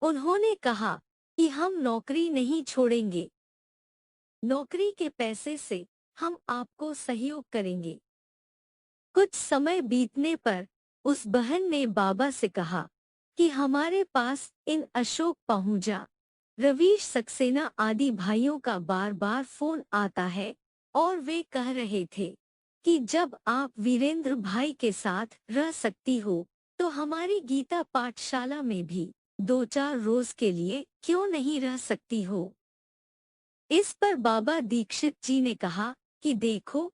A: उन्होंने कहा कि हम नौकरी नहीं छोड़ेंगे, नौकरी के पैसे से हम आपको सहयोग करेंगे। कुछ समय बीतने पर उस बहन ने बाबा से कहा कि हमारे पास इन अशोक पहुंचा, रवीश सक्सेना आदि भाइयों का बार बार फोन आता है और वे कह रहे थे कि जब आप वीरेंद्र भाई के साथ रह सकती हो तो हमारी गीता पाठशाला में भी 2-4 रोज के लिए क्यों नहीं रह सकती हो। इस पर बाबा दीक्षित जी ने कहा कि देखो,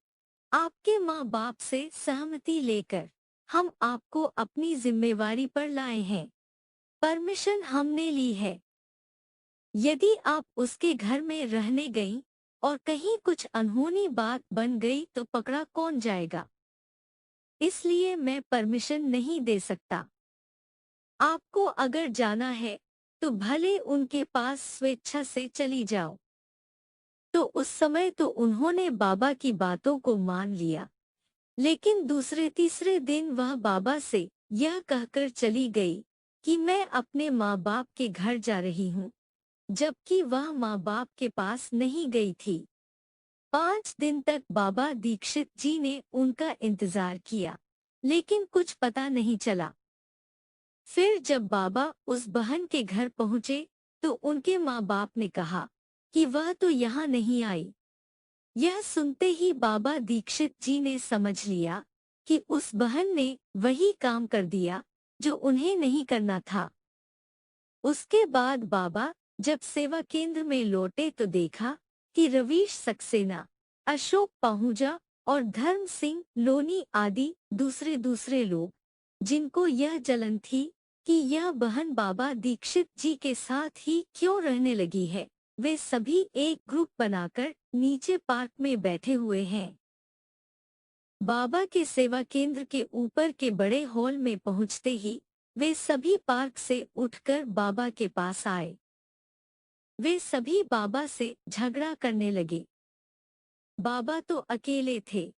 A: आपके माँ बाप से सहमति लेकर हम आपको अपनी जिम्मेवारी पर लाए हैं। परमिशन हमने ली है। यदि आप उसके घर में रहने गई और कहीं कुछ अनहोनी बात बन गई तो पकड़ा कौन जाएगा। इसलिए मैं परमिशन नहीं दे सकता। आपको अगर जाना है तो भले उनके पास स्वेच्छा से चली जाओ। तो उस समय तो उन्होंने बाबा की बातों को मान लिया, लेकिन दूसरे तीसरे दिन वह बाबा से यह कहकर चली गई कि मैं अपने माँ बाप के घर जा रही हूँ, जबकि वह माँ बाप के पास नहीं गई थी। 5 दिन तक बाबा दीक्षित जी ने उनका इंतजार किया, लेकिन कुछ पता नहीं चला। फिर जब बाबा उस बहन के घर पहुँचे तो उनके माँ बाप ने कहा कि वह तो यहाँ नहीं आई। यह सुनते ही बाबा दीक्षित जी ने समझ लिया कि उस बहन ने वही काम कर दिया जो उन्हें नहीं करना था। उसके बाद बाबा जब सेवा केंद्र में लौटे तो देखा कि रवीश सक्सेना, अशोक पहुंचा और धर्म सिंह लोनी आदि दूसरे दूसरे लोग, जिनको यह जलन थी कि यह बहन बाबा दीक्षित जी के साथ ही क्यों रहने लगी है, वे सभी एक ग्रुप बनाकर नीचे पार्क में बैठे हुए हैं। बाबा के सेवा केंद्र के ऊपर के बड़े हॉल में पहुंचते ही वे सभी पार्क से उठकर बाबा के पास आए। वे सभी बाबा से झगड़ा करने लगे। बाबा तो अकेले थे।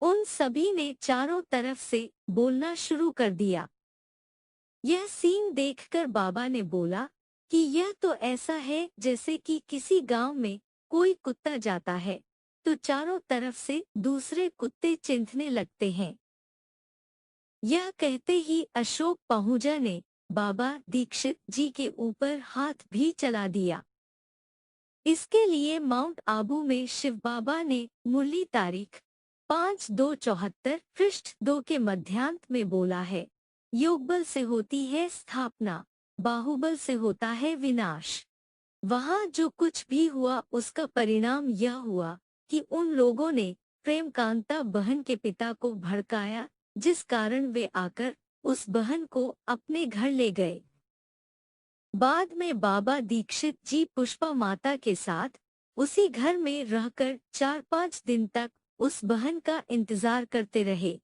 A: उन सभी ने चारों तरफ से बोलना शुरू कर दिया। यह सीन देखकर बाबा ने बोला कि यह तो ऐसा है जैसे कि किसी गांव में कोई कुत्ता जाता है तो चारों तरफ से दूसरे कुत्ते चिंधने लगते हैं। यह कहते ही अशोक पहुजा ने बाबा दीक्षित जी के ऊपर हाथ भी चला दिया। इसके लिए माउंट आबू में शिव बाबा ने मुरली तारीख 5/2/74 पृष्ठ 2 के मध्यांत में बोला है, योगबल से होती है स्थापना, बाहुबल से होता है विनाश। वहाँ जो कुछ भी हुआ उसका परिणाम यह हुआ कि उन लोगों ने प्रेमकांता बहन के पिता को भड़काया, जिस कारण वे आकर उस बहन को अपने घर ले गए। बाद में बाबा दीक्षित जी पुष्पा माता के साथ उसी घर में रहकर 4-5 दिन तक उस बहन का इंतजार करते रहे।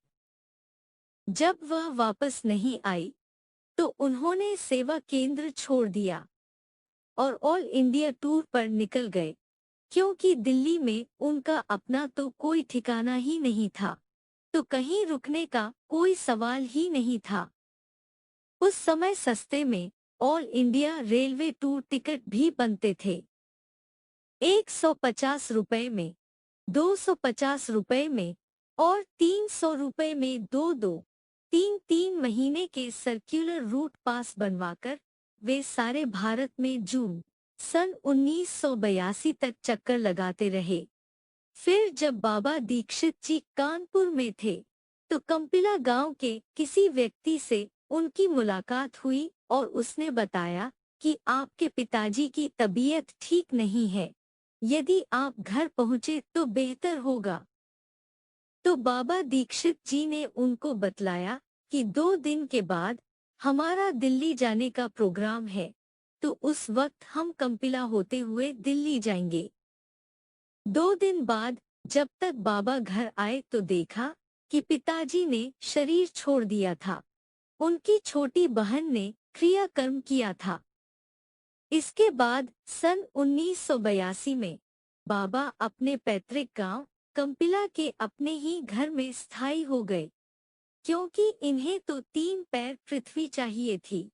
A: जब वह वापस नहीं आई तो उन्होंने सेवा केंद्र छोड़ दिया और ऑल इंडिया टूर पर निकल गए, क्योंकि दिल्ली में उनका अपना तो कोई ठिकाना ही नहीं था, तो कहीं रुकने का कोई सवाल ही नहीं था। उस समय सस्ते में all India railway tour ticket भी बनते थे। 150 रुपए में, 250 रुपए में और 300 रुपए में 2-2, 3-3 महीने के सर्कुलर रूट पास बनवाकर वे सारे भारत में जून सन 1982 तक चक्कर लगाते रहे। फिर जब बाबा दीक्षित जी कानपुर में थे तो कंपिला गांव के किसी व्यक्ति से उनकी मुलाकात हुई और उसने बताया कि आपके पिताजी की तबीयत ठीक नहीं है, यदि आप घर पहुंचे तो बेहतर होगा। तो बाबा दीक्षित जी ने उनको बतलाया कि 2 दिन के बाद हमारा दिल्ली जाने का प्रोग्राम है, तो उस वक्त हम कंपिला होते हुए दिल्ली जाएंगे। 2 दिन बाद जब तक बाबा घर आए तो देखा कि पिताजी ने शरीर छोड़ दिया था। उनकी छोटी बहन ने क्रियाकर्म किया था। इसके बाद सन 1982 में बाबा अपने पैतृक गांव कंपिला के अपने ही घर में स्थायी हो गए, क्योंकि इन्हें तो 3 पैर पृथ्वी चाहिए थी।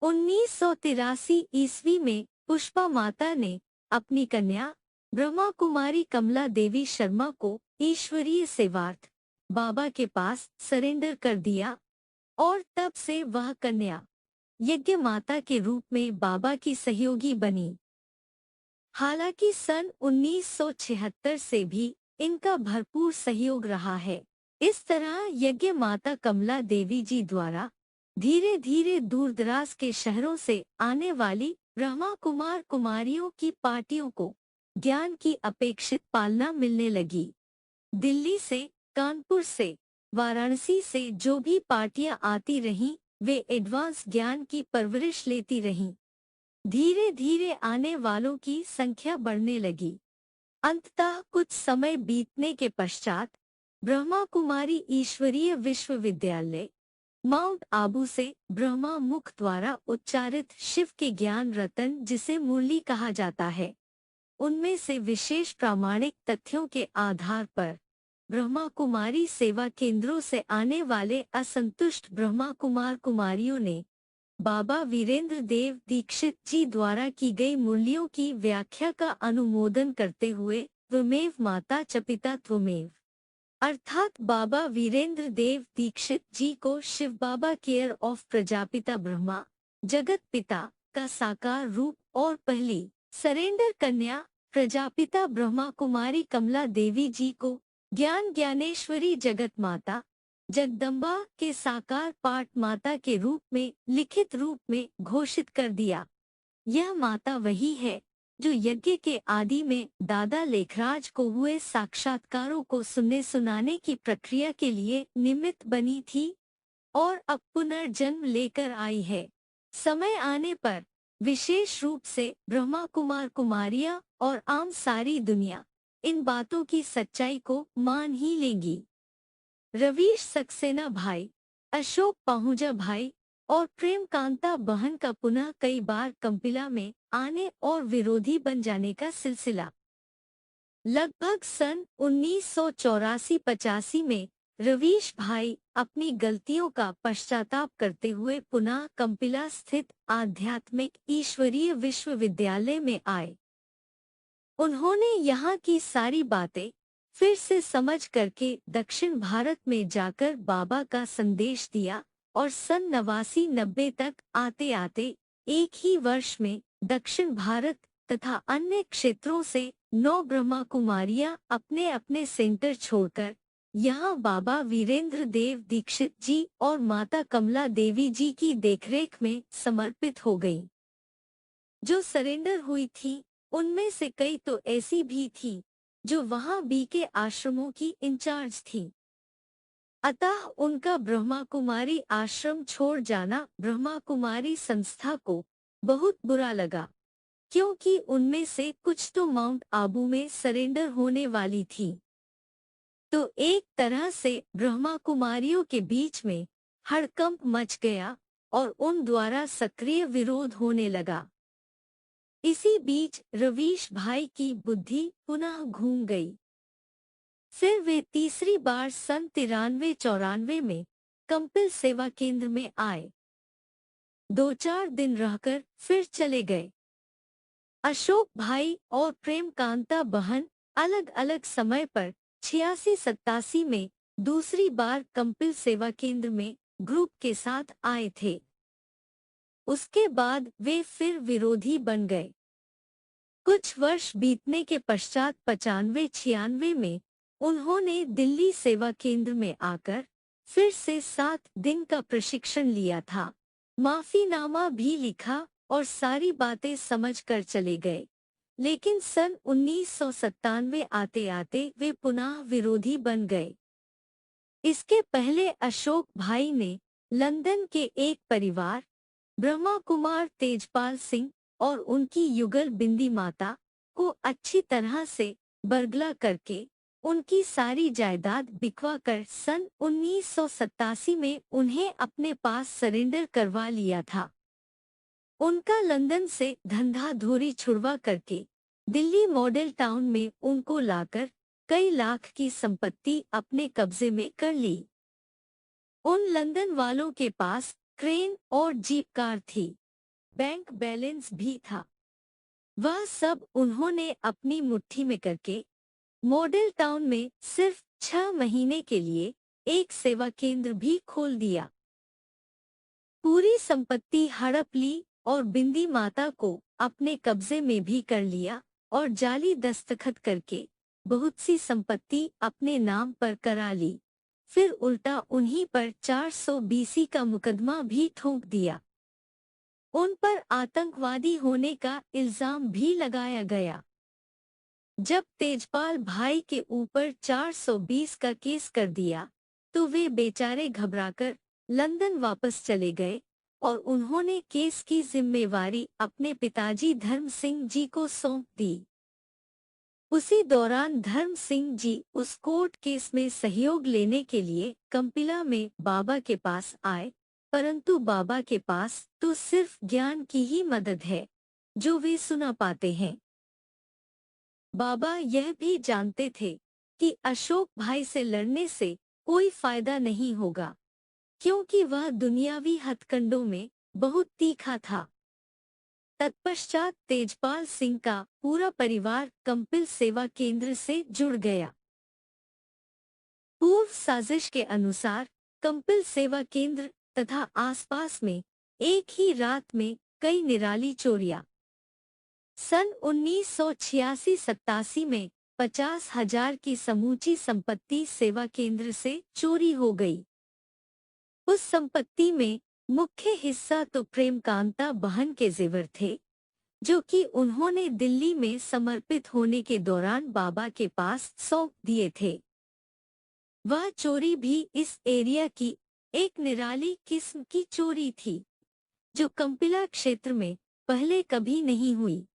A: 1983 ईस्वी में पुष्पा माता ने अपनी कन्या ब्रह्मा कुमारी कमला देवी शर्मा को ईश्वरीय सेवार्थ बाबा के पास सरेंडर कर दिया और तब से वह कन्या यज्ञ माता के रूप में बाबा की सहयोगी बनी। हालांकि सन 1976 से भी इनका भरपूर सहयोग रहा है। इस तरह यज्ञ माता कमला देवी जी द्वारा धीरे धीरे दूरदराज के शहरों से आने वाली ब्रह्मा कुमार कुमारियों की पार्टियों को ज्ञान की अपेक्षित पालना मिलने लगी। दिल्ली से, कानपुर से, वाराणसी से जो भी पार्टियां आती रहीं, वे एडवांस ज्ञान की परवरिश लेती रहीं। धीरे धीरे आने वालों की संख्या बढ़ने लगी। अंततः कुछ समय बीतने के पश्चात ब्रह्मा कुमारी ईश्वरीय विश्वविद्यालय माउंट आबू से ब्रह्मा मुख द्वारा उच्चारित शिव के ज्ञान रतन, जिसे मुरली कहा जाता है, उनमें से विशेष प्रामाणिक तथ्यों के आधार पर ब्रह्मा कुमारी सेवा केंद्रों से आने वाले असंतुष्ट ब्रह्मा कुमार कुमारियों ने बाबा वीरेंद्र देव दीक्षित जी द्वारा की गई मुरलियों की व्याख्या का अनुमोदन करते हुए त्वमेव माता च पिता त्वमेव अर्थात बाबा वीरेंद्र देव दीक्षित जी को शिव बाबा केयर ऑफ प्रजापिता ब्रह्मा जगत पिता का साकार रूप और पहली सरेंडर कन्या प्रजापिता ब्रह्मा कुमारी कमला देवी जी को ज्ञान ज्ञानेश्वरी जगत माता जगदम्बा के साकार पाठ माता के रूप में लिखित रूप में घोषित कर दिया। यह माता वही है जो यज्ञ के आदि में दादा लेखराज को हुए साक्षात्कारों को सुनने सुनाने की प्रक्रिया के लिए निमित्त बनी थी और अब पुनर्जन्म लेकर आई है। समय आने पर विशेष रूप से ब्रह्मा कुमार कुमारियां और आम सारी दुनिया इन बातों की सच्चाई को मान ही लेगी। रवीश सक्सेना भाई, अशोक पाहुजा भाई और प्रेम कांता बहन का पुनः कई बार कंपिला में आने और विरोधी बन जाने का सिलसिला। लगभग सन 1984-85 में रवीश भाई अपनी गलतियों का पश्चाताप करते हुए पुनः कंपिला स्थित आध्यात्मिक ईश्वरीय विश्वविद्यालय में आए। उन्होंने यहाँ की सारी बातें फिर से समझ करके दक्षिण भारत में जाकर बाबा का संदेश दिया और सन 89-90 तक आते आते एक ही वर्ष में दक्षिण भारत तथा अन्य क्षेत्रों से 9 ब्रह्मा कुमारियां अपने अपने सेंटर छोड़कर यहाँ बाबा वीरेंद्र देव दीक्षित जी और माता कमला देवी जी की देखरेख में समर्पित हो गईं। जो सरेंडर हुई थी उनमें से कई तो ऐसी भी थी जो वहां बी के आश्रमों की इंचार्ज थी। अतः उनका ब्रह्मा कुमारी आश्रम छोड़ जाना ब्रह्मा कुमारी संस्था को बहुत बुरा लगा, क्योंकि उनमें से कुछ तो माउंट आबू में सरेंडर होने वाली थी। तो एक तरह से ब्रह्मा कुमारियों के बीच में हड़कंप मच गया और उन द्वारा सक्रिय विरोध होने लगा। इसी बीच रवीश भाई की बुद्धि पुनः घूम गई। फिर वे तीसरी बार सन 93-94 में कंपिल सेवा केंद्र में आए। 2-4 दिन रहकर फिर चले गए। अशोक भाई और प्रेम कांता बहन अलग अलग समय पर 86-87 में दूसरी बार कंपिल सेवा केंद्र में ग्रुप के साथ आए थे। उसके बाद वे फिर विरोधी बन गए। कुछ वर्ष बीतने के पश्चात 95-96 में उन्होंने दिल्ली सेवा केंद्र में आकर फिर से 7 दिन का प्रशिक्षण लिया था। माफीनामा भी लिखा और सारी बातें समझ कर चले गए। लेकिन सन 1997 आते आते वे पुनः विरोधी बन गए। इसके पहले अशोक भाई ने लंदन के एक परिवार ब्रह्मा कुमार तेजपाल सिंह और उनकी युगल बिंदी माता को अच्छी तरह से बरगला करके उनकी सारी जायदाद बिकवा कर सन 1987 में उन्हें अपने पास सरेंडर करवा लिया था। उनका लंदन से धंधा धूरी छुड़वा करके दिल्ली मॉडल टाउन में उनको लाकर कई लाख की संपत्ति अपने कब्जे में कर ली। उन लंदन वालों के पास क्रेन और जीप कार थी, बैंक बैलेंस भी था। वह सब उन्होंने अपनी मुट्ठी में करके मॉडल टाउन में सिर्फ 6 महीने के लिए एक सेवा केंद्र भी खोल दिया। पूरी संपत्ति हड़प ली और बिंदी माता को अपने कब्जे में भी कर लिया और जाली दस्तखत करके बहुत सी संपत्ति अपने नाम पर करा ली। फिर उल्टा उन्हीं पर 420 का मुकदमा भी ठोक दिया। उन पर आतंकवादी होने का इल्जाम भी लगाया गया। जब तेजपाल भाई के ऊपर 420 का केस कर दिया तो वे बेचारे घबराकर लंदन वापस चले गए और उन्होंने केस की जिम्मेवारी अपने पिताजी धर्म सिंह जी को सौंप दी। उसी दौरान धर्म सिंह जी उस कोर्ट केस में सहयोग लेने के लिए कंपिला में बाबा के पास आए, परंतु बाबा के पास तो सिर्फ ज्ञान की ही मदद है जो वे सुना पाते हैं। बाबा यह भी जानते थे कि अशोक भाई से लड़ने से कोई फायदा नहीं होगा, क्योंकि वह दुनियावी हथकंडों में बहुत तीखा था। तत्पश्चात तेजपाल सिंह का पूरा परिवार कंपिल सेवा केंद्र से जुड़ गया। पूर्व साजिश के अनुसार कंपिल सेवा केंद्र तथा आसपास में एक ही रात में कई निराली चोरियां। सन 1986-87 में 50,000 की समूची संपत्ति सेवा केंद्र से चोरी हो गई। उस संपत्ति में मुख्य हिस्सा तो प्रेमकांता बहन के जेवर थे, जो कि उन्होंने दिल्ली में समर्पित होने के दौरान बाबा के पास सौंप दिए थे। वह चोरी भी इस एरिया की एक निराली किस्म की चोरी थी, जो कंपिला क्षेत्र में पहले कभी नहीं हुई।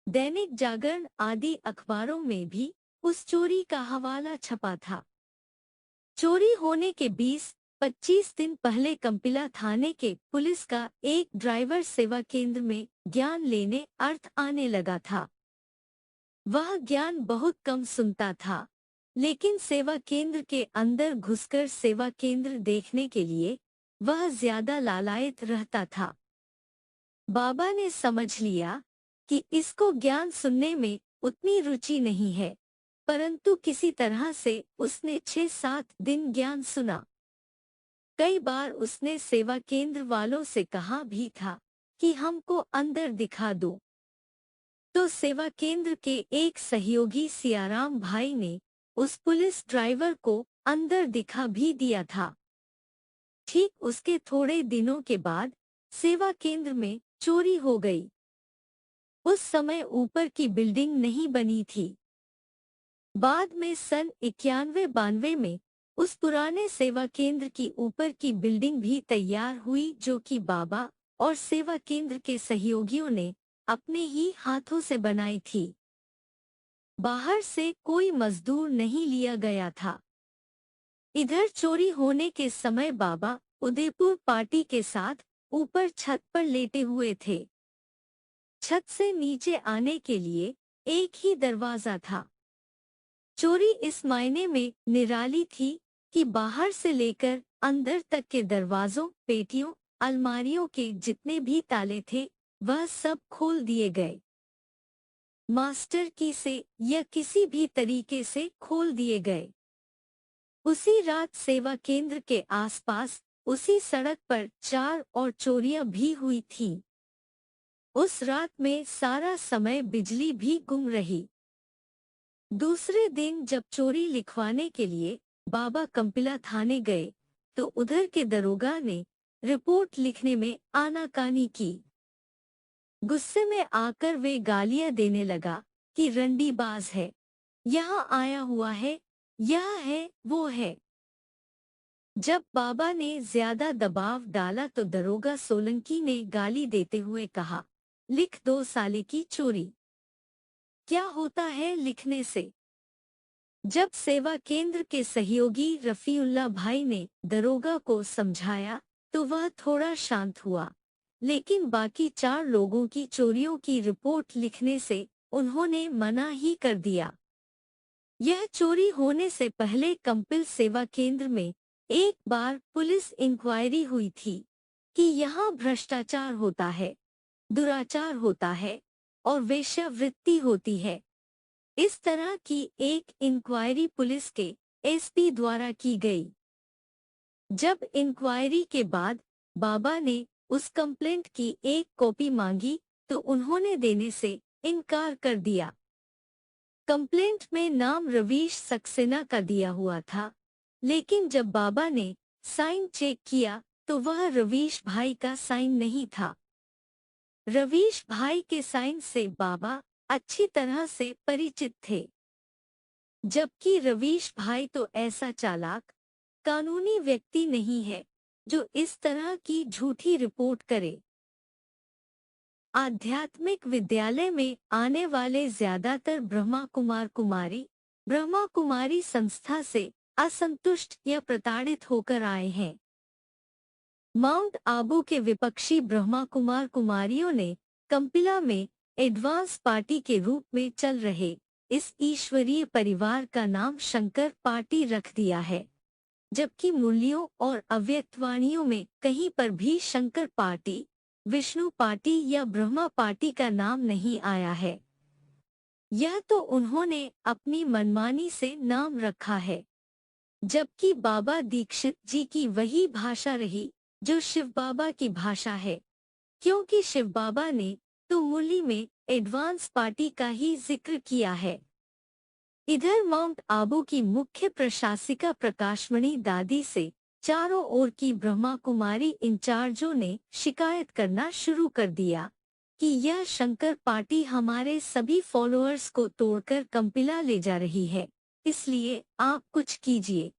A: दैनिक जागरण आदि अखबारों में भी उस चोरी का हवाला छपा था। चोरी होने के 20-25 दिन पहले कंपिला थाने के पुलिस का एक ड्राइवर सेवा केंद्र में ज्ञान लेने अर्थ आने लगा था। वह ज्ञान बहुत कम सुनता था, लेकिन सेवा केंद्र के अंदर घुसकर सेवा केंद्र देखने के लिए वह ज्यादा लालायित रहता था। बाबा ने समझ लिया कि इसको ज्ञान सुनने में उतनी रुचि नहीं है, परंतु किसी तरह से उसने 6-7 दिन ज्ञान सुना। कई बार उसने सेवा केंद्र वालों से कहा भी था कि हमको अंदर दिखा दो, तो सेवा केंद्र के एक सहयोगी सियाराम भाई ने उस पुलिस ड्राइवर को अंदर दिखा भी दिया था। ठीक उसके थोड़े दिनों के बाद सेवा केंद्र में चोरी हो गई। उस समय ऊपर की बिल्डिंग नहीं बनी थी। बाद में सन 91-92 में उस पुराने सेवा केंद्र की ऊपर की बिल्डिंग भी तैयार हुई, जो कि बाबा और सेवा केंद्र के सहयोगियों ने अपने ही हाथों से बनाई थी। बाहर से कोई मजदूर नहीं लिया गया था। इधर चोरी होने के समय बाबा उदयपुर पार्टी के साथ ऊपर छत पर लेटे हुए थे। छत से नीचे आने के लिए एक ही दरवाजा था। चोरी इस मायने में निराली थी कि बाहर से लेकर अंदर तक के दरवाजों, पेटियों, अलमारियों के जितने भी ताले थे वह सब खोल दिए गए। मास्टर की से या किसी भी तरीके से खोल दिए गए। उसी रात सेवा केंद्र के आसपास उसी सड़क पर 4 और चोरियां भी हुई थीं। उस रात में सारा समय बिजली भी गुम रही। दूसरे दिन जब चोरी लिखवाने के लिए बाबा कंपिला थाने गए तो उधर के दरोगा ने रिपोर्ट लिखने में आनाकानी की। गुस्से में आकर वे गालियां देने लगा कि रंडीबाज है, यहाँ आया हुआ है, यह है वो है। जब बाबा ने ज्यादा दबाव डाला तो दरोगा सोलंकी ने गाली देते हुए कहा, लिख दो साले की चोरी। क्या होता है लिखने से? जब सेवा केंद्र के सहयोगी रफीउल्ला भाई ने दरोगा को समझाया तो वह थोड़ा शांत हुआ, लेकिन बाकी 4 लोगों की चोरियों की रिपोर्ट लिखने से उन्होंने मना ही कर दिया। यह चोरी होने से पहले कंपिल सेवा केंद्र में एक बार पुलिस इंक्वायरी हुई थी कि यहाँ भ्रष्टाचार होता है, दुराचार होता है और वेश्यावृत्ति होती है। इस तरह की एक इंक्वायरी पुलिस के एसपी द्वारा की गई। जब इंक्वायरी के बाद बाबा ने उस कंप्लेंट की एक कॉपी मांगी तो उन्होंने देने से इनकार कर दिया। कंप्लेंट में नाम रवीश सक्सेना का दिया हुआ था, लेकिन जब बाबा ने साइन चेक किया तो वह रवीश भाई का साइन नहीं था। रवीश भाई के साइन से बाबा अच्छी तरह से परिचित थे, जबकि रवीश भाई तो ऐसा चालाक, कानूनी व्यक्ति नहीं है जो इस तरह की झूठी रिपोर्ट करे। आध्यात्मिक विद्यालय में आने वाले ज्यादातर ब्रह्मा कुमारी संस्था से असंतुष्ट या प्रताड़ित होकर आए हैं। माउंट आबू के विपक्षी ब्रह्मा कुमारियों ने कंपिला में एडवांस पार्टी के रूप में चल रहे इस ईश्वरीय परिवार का नाम शंकर पार्टी रख दिया है, जबकि मुरलियों और अव्यक्तवाणियों में कहीं पर भी शंकर पार्टी, विष्णु पार्टी या ब्रह्मा पार्टी का नाम नहीं आया है। यह तो उन्होंने अपनी मनमानी से नाम रखा है, जबकि बाबा दीक्षित जी की वही भाषा रही जो शिव बाबा की भाषा है, क्योंकि शिव बाबा ने तो मुरली में एडवांस पार्टी का ही जिक्र किया है। इधर माउंट आबू की मुख्य प्रशासिका प्रकाशमणि दादी से चारों ओर की ब्रह्मा कुमारी इंचार्जों ने शिकायत करना शुरू कर दिया कि यह शंकर पार्टी हमारे सभी फॉलोअर्स को तोड़कर कंपिला ले जा रही है, इसलिए आप कुछ कीजिए।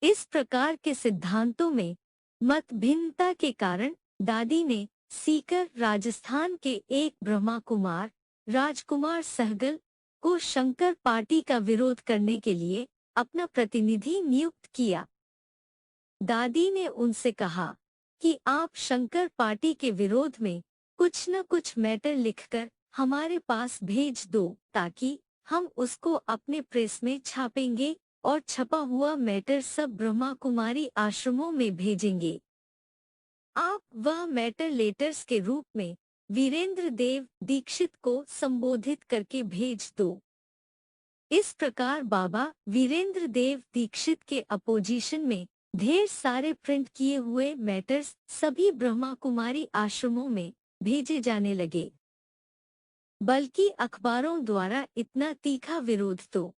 A: इस प्रकार के सिद्धांतों में मत भिन्नता के कारण दादी ने सीकर राजस्थान के एक ब्रह्मा कुमार राजकुमार सहगल को शंकर पार्टी का विरोध करने के लिए अपना प्रतिनिधि नियुक्त किया। दादी ने उनसे कहा कि आप शंकर पार्टी के विरोध में कुछ न कुछ मैटर लिखकर हमारे पास भेज दो, ताकि हम उसको अपने प्रेस में छापेंगे और छपा हुआ मैटर सब ब्रह्मा कुमारी आश्रमों में भेजेंगे। आप वह मैटर लेटर्स के रूप में वीरेंद्र देव दीक्षित को संबोधित करके भेज दो। इस प्रकार बाबा वीरेंद्र देव दीक्षित के अपोजिशन में ढेर सारे प्रिंट किए हुए मैटर्स सभी ब्रह्मा कुमारी आश्रमों में भेजे जाने लगे। बल्कि अखबारों द्वारा इतना तीखा विरोध तो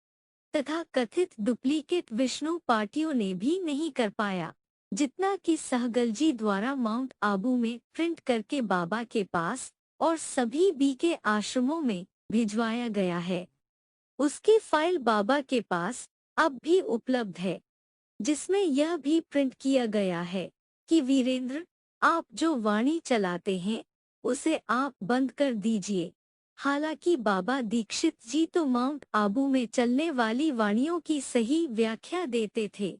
A: तथा कथित डुप्लीकेट विष्णु पार्टियों ने भी नहीं कर पाया, जितना कि सहगल जी द्वारा माउंट आबू में प्रिंट करके बाबा के पास और सभी बीके आश्रमों में भिजवाया गया है। उसकी फाइल बाबा के पास अब भी उपलब्ध है, जिसमें यह भी प्रिंट किया गया है कि वीरेंद्र, आप जो वाणी चलाते हैं उसे आप बंद कर दीजिए। हालांकि बाबा दीक्षित जी तो माउंट आबू में चलने वाली वाणियों की सही व्याख्या देते थे,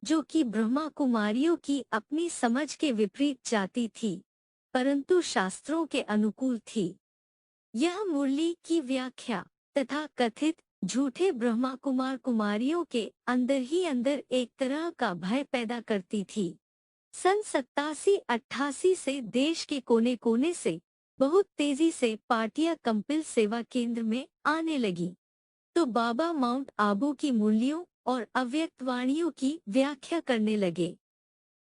A: जो कि ब्रह्मा कुमारियों की अपनी समझ के विपरीत जाती थी, परंतु शास्त्रों के अनुकूल थी। यह मुरली की व्याख्या तथा कथित झूठे ब्रह्मा कुमारियों के अंदर ही अंदर एक तरह का भय पैदा करती थी। सन 87-88 से देश के कोने कोने से बहुत तेजी से पार्टियां कंपिल सेवा केंद्र में आने लगी, तो बाबा माउंट आबू की मुरलियों और अव्यक्त वाणियों की व्याख्या करने लगे।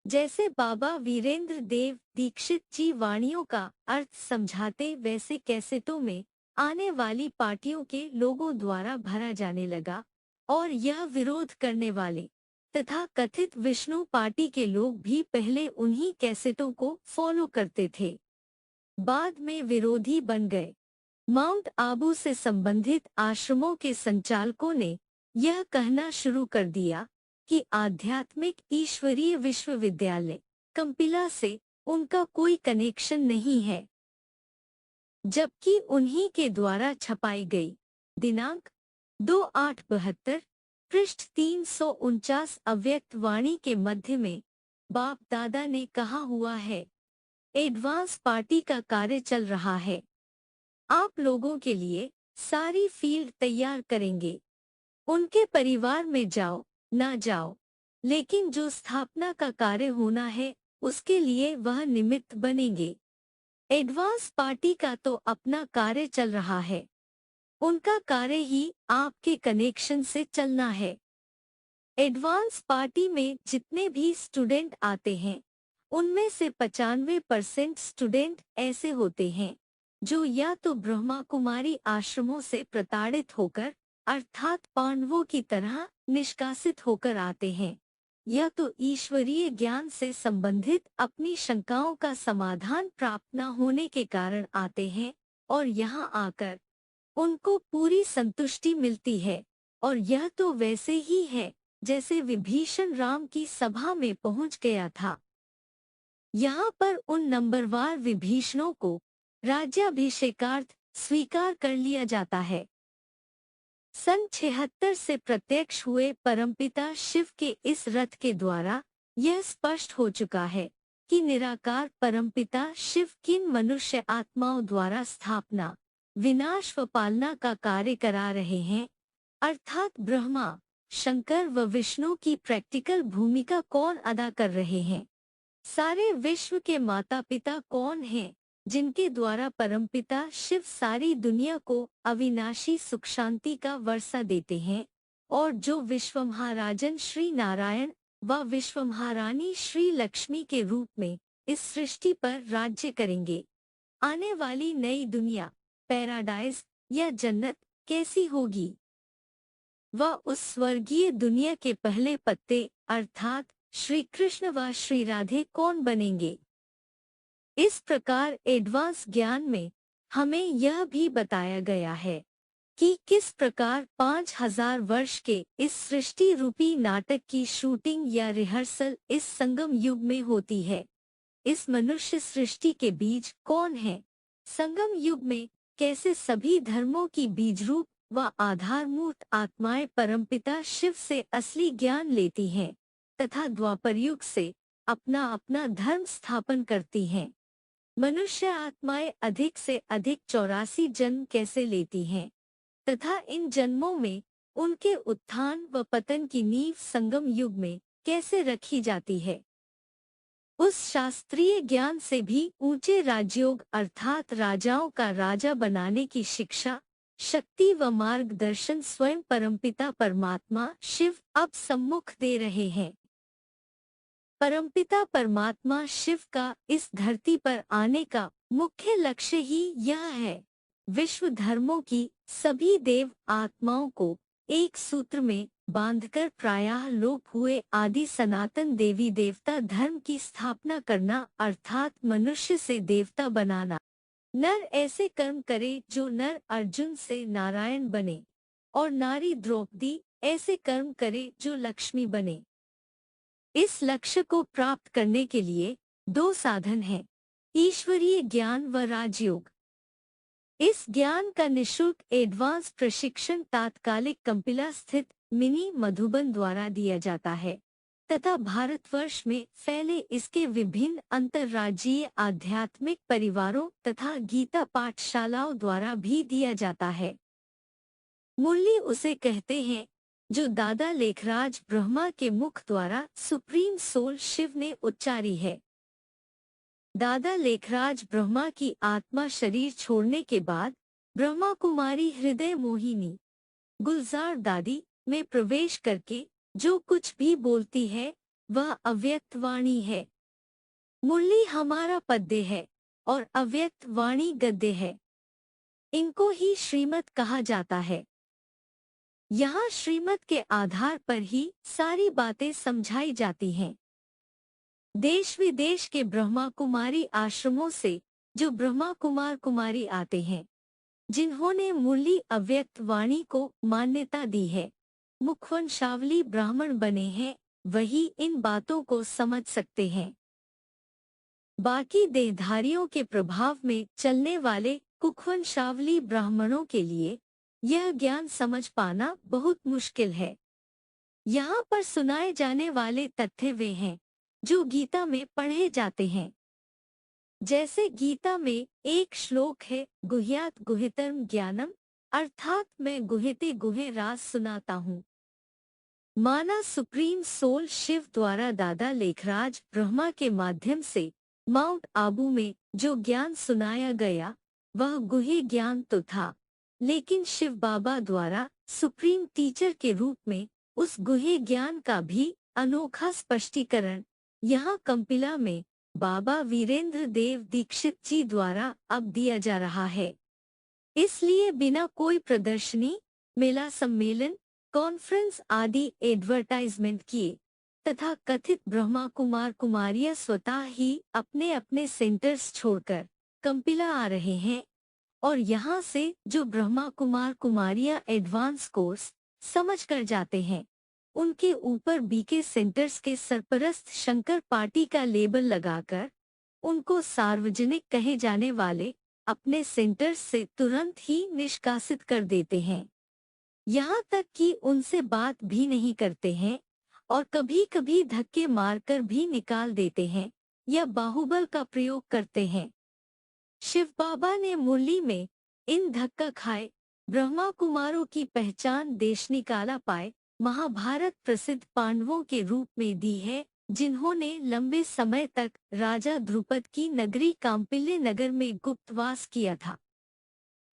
A: जैसे बाबा वीरेंद्र देव दीक्षित जी वाणियों का अर्थ समझाते, वैसे कैसेटों में आने वाली पार्टियों के लोगों द्वारा भरा जाने लगा और यह विरोध करने वाले तथा कथित विष्णु पार्टी के लोग भी पहले उन्हीं कैसेटों को फॉलो करते थे, बाद में विरोधी बन गए। माउंट आबू से संबंधित आश्रमों के संचालकों ने यह कहना शुरू कर दिया कि आध्यात्मिक ईश्वरीय विश्वविद्यालय कंपिला से उनका कोई कनेक्शन नहीं है, जबकि उन्हीं के द्वारा छपाई गई दिनांक 2/8/72 पृष्ठ 349 अव्यक्त वाणी के मध्य में बाप दादा ने कहा हुआ है, एडवांस पार्टी का कार्य चल रहा है, आप लोगों के लिए सारी फील्ड तैयार करेंगे। उनके परिवार में जाओ ना जाओ, लेकिन जो स्थापना का कार्य होना है उसके लिए वह निमित्त बनेंगे। एडवांस पार्टी का तो अपना कार्य चल रहा है, उनका कार्य ही आपके कनेक्शन से चलना है। एडवांस पार्टी में जितने भी स्टूडेंट आते हैं उनमें से 95% स्टूडेंट ऐसे होते हैं जो या तो ब्रह्मा कुमारी आश्रमों से प्रताड़ित होकर अर्थात पांडवों की तरह निष्कासित होकर आते हैं, या तो ईश्वरीय ज्ञान से संबंधित अपनी शंकाओं का समाधान प्राप्त न होने के कारण आते हैं और यहाँ आकर उनको पूरी संतुष्टि मिलती है। और यह तो वैसे ही है जैसे विभीषण राम की सभा में पहुंच गया था। यहाँ पर उन नंबरवार विभीषणों को राज्याभिषेकार्थ स्वीकार कर लिया जाता है। सन 76 से प्रत्यक्ष हुए परमपिता शिव के इस रथ के द्वारा यह स्पष्ट हो चुका है कि निराकार परमपिता शिव किन मनुष्य आत्माओं द्वारा स्थापना, विनाश व पालना का कार्य करा रहे हैं, अर्थात ब्रह्मा, शंकर व विष्णु की प्रैक्टिकल भूमिका कौन अदा कर रहे हैं। सारे विश्व के माता पिता कौन हैं, जिनके द्वारा परमपिता शिव सारी दुनिया को अविनाशी सुख शांति का वर्षा देते हैं और जो विश्वमहाराजन श्री नारायण व विश्वमहारानी श्री लक्ष्मी के रूप में इस सृष्टि पर राज्य करेंगे। आने वाली नई दुनिया, पैराडाइज या जन्नत कैसी होगी? वह उस स्वर्गीय दुनिया के पहले पत्ते अर्थात श्री कृष्ण व श्री राधे कौन बनेंगे? इस प्रकार एडवांस ज्ञान में हमें यह भी बताया गया है कि किस प्रकार 5000 वर्ष के इस सृष्टि रूपी नाटक की शूटिंग या रिहर्सल इस संगम युग में होती है। इस मनुष्य सृष्टि के बीज कौन है? संगम युग में कैसे सभी धर्मों की बीजरूप व आधारभूत आत्माएं परमपिता शिव से असली ज्ञान लेती हैं तथा द्वापर युग से अपना अपना धर्म स्थापन करती हैं। मनुष्य आत्माएं अधिक से अधिक 84 जन्म कैसे लेती हैं तथा इन जन्मों में उनके उत्थान व पतन की नींव संगम युग में कैसे रखी जाती है। उस शास्त्रीय ज्ञान से भी ऊंचे राजयोग अर्थात राजाओं का राजा बनाने की शिक्षा, शक्ति व मार्गदर्शन स्वयं परमपिता परमात्मा शिव अब सम्मुख दे रहे हैं। परमपिता परमात्मा शिव का इस धरती पर आने का मुख्य लक्ष्य ही यह है, विश्व धर्मों की सभी देव आत्माओं को एक सूत्र में बांधकर प्रायः लोप हुए आदि सनातन देवी देवता धर्म की स्थापना करना अर्थात मनुष्य से देवता बनाना। नर ऐसे कर्म करे जो नर अर्जुन से नारायण बने और नारी द्रौपदी ऐसे कर्म करे जो लक्ष्मी बने। इस लक्ष्य को प्राप्त करने के लिए दो साधन हैं, ईश्वरीय ज्ञान व राजयोग। इस ज्ञान का निःशुल्क एडवांस प्रशिक्षण तात्कालिक कंपिला स्थित मिनी मधुबन द्वारा दिया जाता है तथा भारतवर्ष में फैले इसके विभिन्न अंतर्राज्यीय आध्यात्मिक परिवारों तथा गीता पाठशालाओं द्वारा भी दिया जाता है। मुरली उसे कहते हैं जो दादा लेखराज ब्रह्मा के मुख द्वारा सुप्रीम सोल शिव ने उच्चारी है। दादा लेखराज ब्रह्मा की आत्मा शरीर छोड़ने के बाद ब्रह्मा कुमारी हृदय मोहिनी गुलजार दादी में प्रवेश करके जो कुछ भी बोलती है वह अव्यक्त वाणी है। मुरली हमारा पद्य है और अव्यक्त वाणी गद्य है। इनको ही श्रीमत कहा जाता है। यहाँ श्रीमत के आधार पर ही सारी बातें समझाई जाती हैं। देश विदेश के ब्रह्मा कुमारी आश्रमों से जो ब्रह्मा कुमार कुमारी आते हैं, जिन्होंने मुरली अव्यक्त वाणी को मान्यता दी है, मुखवंशावली ब्राह्मण बने हैं, वही इन बातों को समझ सकते हैं। बाकी देहधारियों के प्रभाव में चलने वाले कुखवंशावली ब्राह्मणों के लिए यह ज्ञान समझ पाना बहुत मुश्किल है। यहाँ पर सुनाए जाने वाले तथ्य वे हैं जो गीता में पढ़े जाते हैं। जैसे गीता में एक श्लोक है, गुह्यात गुहितरम ज्ञानम, अर्थात मैं गुहिते गुहे राज सुनाता हूँ। माना सुप्रीम सोल शिव द्वारा दादा लेखराज ब्रह्मा के माध्यम से माउंट आबू में जो ज्ञान सुनाया गया वह गुह्य ज्ञान तो था, लेकिन शिव बाबा द्वारा सुप्रीम टीचर के रूप में उस गुह्य ज्ञान का भी अनोखा स्पष्टीकरण यहाँ कंपिला में बाबा वीरेंद्र देव दीक्षित जी द्वारा अब दिया जा रहा है। इसलिए बिना कोई प्रदर्शनी, मेला, सम्मेलन, कॉन्फ्रेंस आदि एडवर्टाइजमेंट किए तथा कथित ब्रह्मा कुमार कुमारियां स्वतः ही अपने अपने सेंटर्स छोड़कर कंपिला आ रहे हैं और यहाँ से जो ब्रह्मा कुमार कुमारियां एडवांस कोर्स समझ कर जाते हैं, उनके ऊपर बीके सेंटर्स के सरपरस्त शंकर पार्टी का लेबल लगाकर उनको सार्वजनिक कहे जाने वाले अपने सेंटर्स से तुरंत ही निष्कासित कर देते हैं। यहाँ तक कि उनसे बात भी नहीं करते हैं और कभी कभी धक्के मारकर भी निकाल देते हैं या बाहुबल का प्रयोग करते हैं। शिव बाबा ने मुरली में इन धक्का खाए ब्रह्मा कुमारों की पहचान देश निकाला पाए महाभारत प्रसिद्ध पांडवों के रूप में दी है, जिन्होंने लंबे समय तक राजा ध्रुपद की नगरी कांपिल्य नगर में गुप्तवास किया था।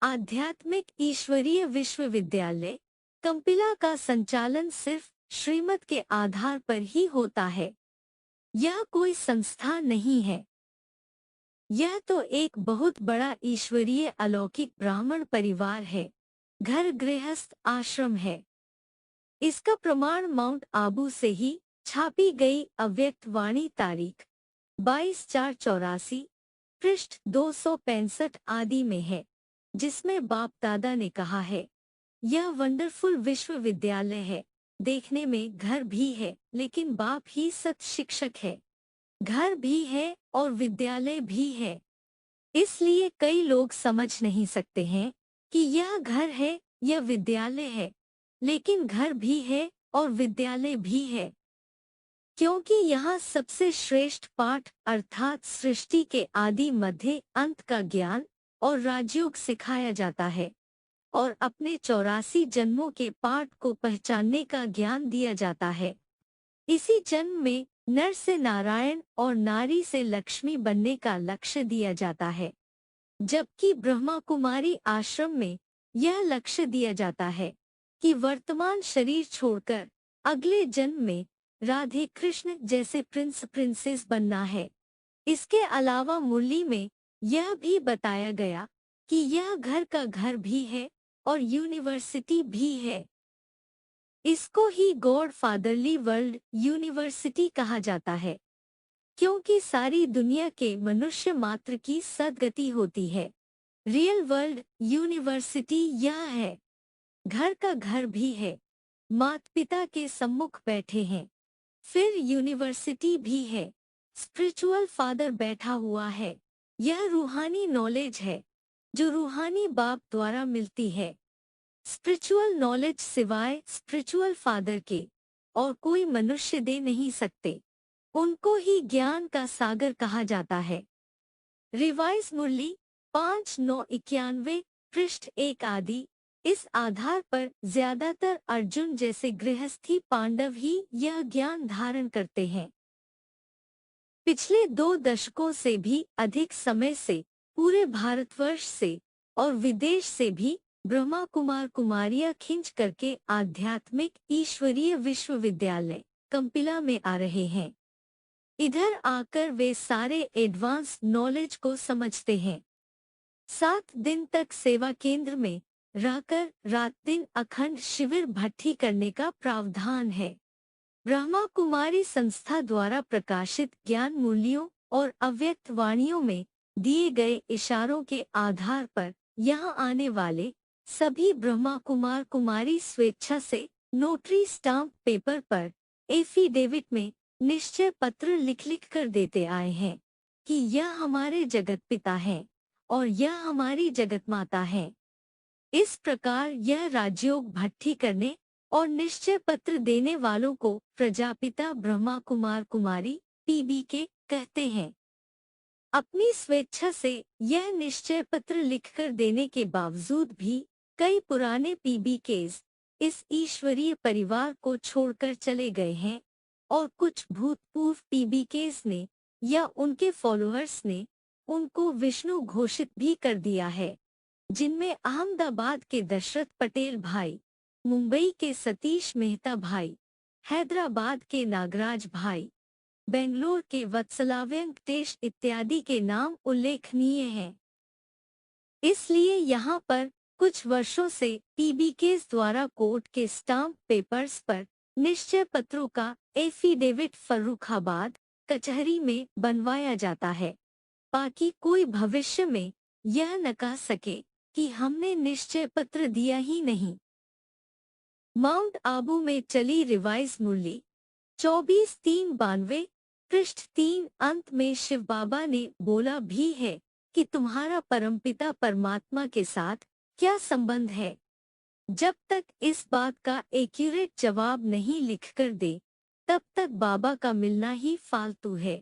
A: आध्यात्मिक ईश्वरीय विश्वविद्यालय कंपिला का संचालन सिर्फ श्रीमत के आधार पर ही होता है। यह कोई संस्था नहीं है। यह तो एक बहुत बड़ा ईश्वरीय अलौकिक ब्राह्मण परिवार है, घर गृहस्थ आश्रम है। इसका प्रमाण माउंट आबू से ही छापी गई अव्यक्त वाणी तारीख 22/4/84 पृष्ठ 265 आदि में है, जिसमें बाप दादा ने कहा है, यह वंडरफुल विश्वविद्यालय है। देखने में घर भी है, लेकिन बाप ही सत शिक्षक है। घर भी है और विद्यालय भी है। इसलिए कई लोग समझ नहीं सकते हैं कि यह घर है या विद्यालय है, लेकिन घर भी है और विद्यालय भी है, क्योंकि यहाँ सबसे श्रेष्ठ पाठ अर्थात सृष्टि के आदि मध्य अंत का ज्ञान और राजयोग सिखाया जाता है और अपने 84 जन्मों के पाठ को पहचानने का ज्ञान दिया जाता है। इसी जन्म में नर से नारायण और नारी से लक्ष्मी बनने का लक्ष्य दिया जाता है, जबकि ब्रह्मा कुमारी आश्रम में यह लक्ष्य दिया जाता है कि वर्तमान शरीर छोड़कर अगले जन्म में राधे कृष्ण जैसे प्रिंस प्रिंसेस बनना है। इसके अलावा मुरली में यह भी बताया गया कि यह घर का घर भी है और यूनिवर्सिटी भी है। इसको ही गॉड फादरली वर्ल्ड यूनिवर्सिटी कहा जाता है, क्योंकि सारी दुनिया के मनुष्य मात्र की सद्गति होती है। रियल वर्ल्ड यूनिवर्सिटी यह है। घर का घर भी है, माता पिता के सम्मुख बैठे हैं। फिर यूनिवर्सिटी भी है, स्पिरिचुअल फादर बैठा हुआ है। यह रूहानी नॉलेज है जो रूहानी बाप द्वारा मिलती है। स्पिरिचुअल नॉलेज सिवाय स्पिरिचुअल फादर के और कोई मनुष्य दे नहीं सकते। उनको ही ज्ञान का सागर कहा जाता है। रिवाइज मुरली 5/9/91 पृष्ठ 1 आदि। इस आधार पर ज्यादातर अर्जुन जैसे गृहस्थी पांडव ही यह ज्ञान धारण करते हैं। पिछले 2 दशकों से भी अधिक समय से पूरे भारतवर्ष से और विदेश से भी ब्रह्मा कुमार कुमारियां खिंच करके आध्यात्मिक ईश्वरीय विश्वविद्यालय कंपिला में आ रहे हैं। इधर आकर वे सारे एडवांस नॉलेज को समझते हैं। 7 दिन तक सेवा केंद्र में रहकर रात दिन अखंड शिविर भट्टी करने का प्रावधान है। ब्रह्मा कुमारी संस्था द्वारा प्रकाशित ज्ञान मूल्यों और अव्यक्त वाणियों में दिए गए इशारों के आधार पर यहाँ आने वाले सभी ब्रह्मा कुमार कुमारी स्वेच्छा से नोटरी स्टाम्प पेपर पर एफिडेविट में निश्चय पत्र लिख कर देते आए हैं कि यह हमारे जगत पिता है और यह हमारी जगत माता है। इस प्रकार यह राजयोग भट्टी करने और निश्चय पत्र देने वालों को प्रजापिता ब्रह्मा कुमार कुमारी पीबीके कहते हैं। अपनी स्वेच्छा से यह निश्चय पत्र लिखकर देने के बावजूद भी कई पुराने पीबीकेस इस ईश्वरीय परिवार को छोड़कर चले गए हैं और कुछ भूतपूर्व पीबीकेस ने या उनके फॉलोअर्स ने उनको विष्णु घोषित भी कर दिया है, जिनमें अहमदाबाद के दशरथ पटेल भाई, मुंबई के सतीश मेहता भाई, हैदराबाद के नागराज भाई, बेंगलोर के वत्सला वेंकटेश इत्यादि के नाम उल्लेखनीय हैं। इसलिए यहाँ पर कुछ वर्षों से पीबीकेस द्वारा कोर्ट के स्टाम्प पेपर्स पर निश्चय पत्रों का एफिडेविट फर्रुखाबाद कचहरी में बनवाया जाता है, ताकि कोई भविष्य में यह न कह सके कि हमने निश्चय पत्र दिया ही नहीं। माउंट आबू में चली रिवाइज मुरली 24/3/92 पृष्ठ 3 अंत में शिव बाबा ने बोला भी है कि तुम्हारा परमपिता परमात्मा के साथ क्या संबंध है। जब तक इस बात का एक्यूरेट जवाब नहीं लिखकर दे तब तक बाबा का मिलना ही फालतू है।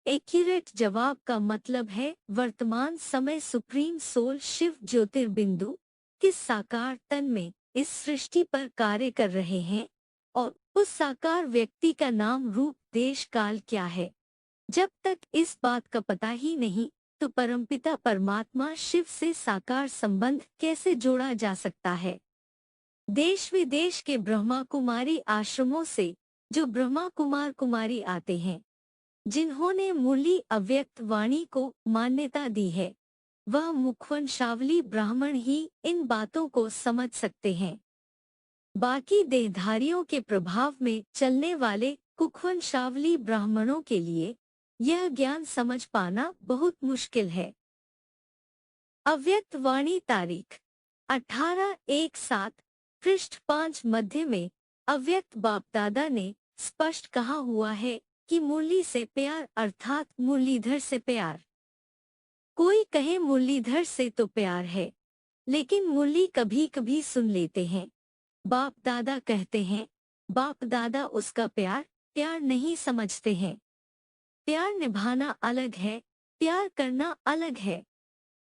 A: एक्यूरेट जवाब का मतलब है वर्तमान समय सुप्रीम सोल शिव ज्योतिर्बिंदु किस साकार तन में इस सृष्टि पर कार्य कर रहे हैं और उस साकार व्यक्ति का नाम रूप देश काल क्या है। जब तक इस बात का पता ही नहीं तो परमपिता परमात्मा शिव से साकार संबंध कैसे जोड़ा जा सकता है। देश विदेश के ब्रह्मा कुमारी आश्रमों से जो ब्रह्मा कुमार कुमारी आते हैं, जिन्होंने मुरली अव्यक्त वाणी को मान्यता दी है, वह मुखवंशावली ब्राह्मण ही इन बातों को समझ सकते हैं। बाकी देहधारियों के प्रभाव में चलने वाले कुखवंशावली ब्राह्मणों के लिए यह ज्ञान समझ पाना बहुत मुश्किल है। अव्यक्त वाणी तारीख 18/1/7 पृष्ठ 5 मध्य में अव्यक्त बाप दादा ने स्पष्ट कहा हुआ है कि मुरली से प्यार अर्थात मुरलीधर से प्यार। कोई कहे मुरलीधर से तो प्यार है, लेकिन मुरली कभी कभी सुन लेते हैं। बाप दादा कहते हैं, बाप दादा उसका प्यार प्यार नहीं समझते हैं। प्यार निभाना अलग है, प्यार करना अलग है।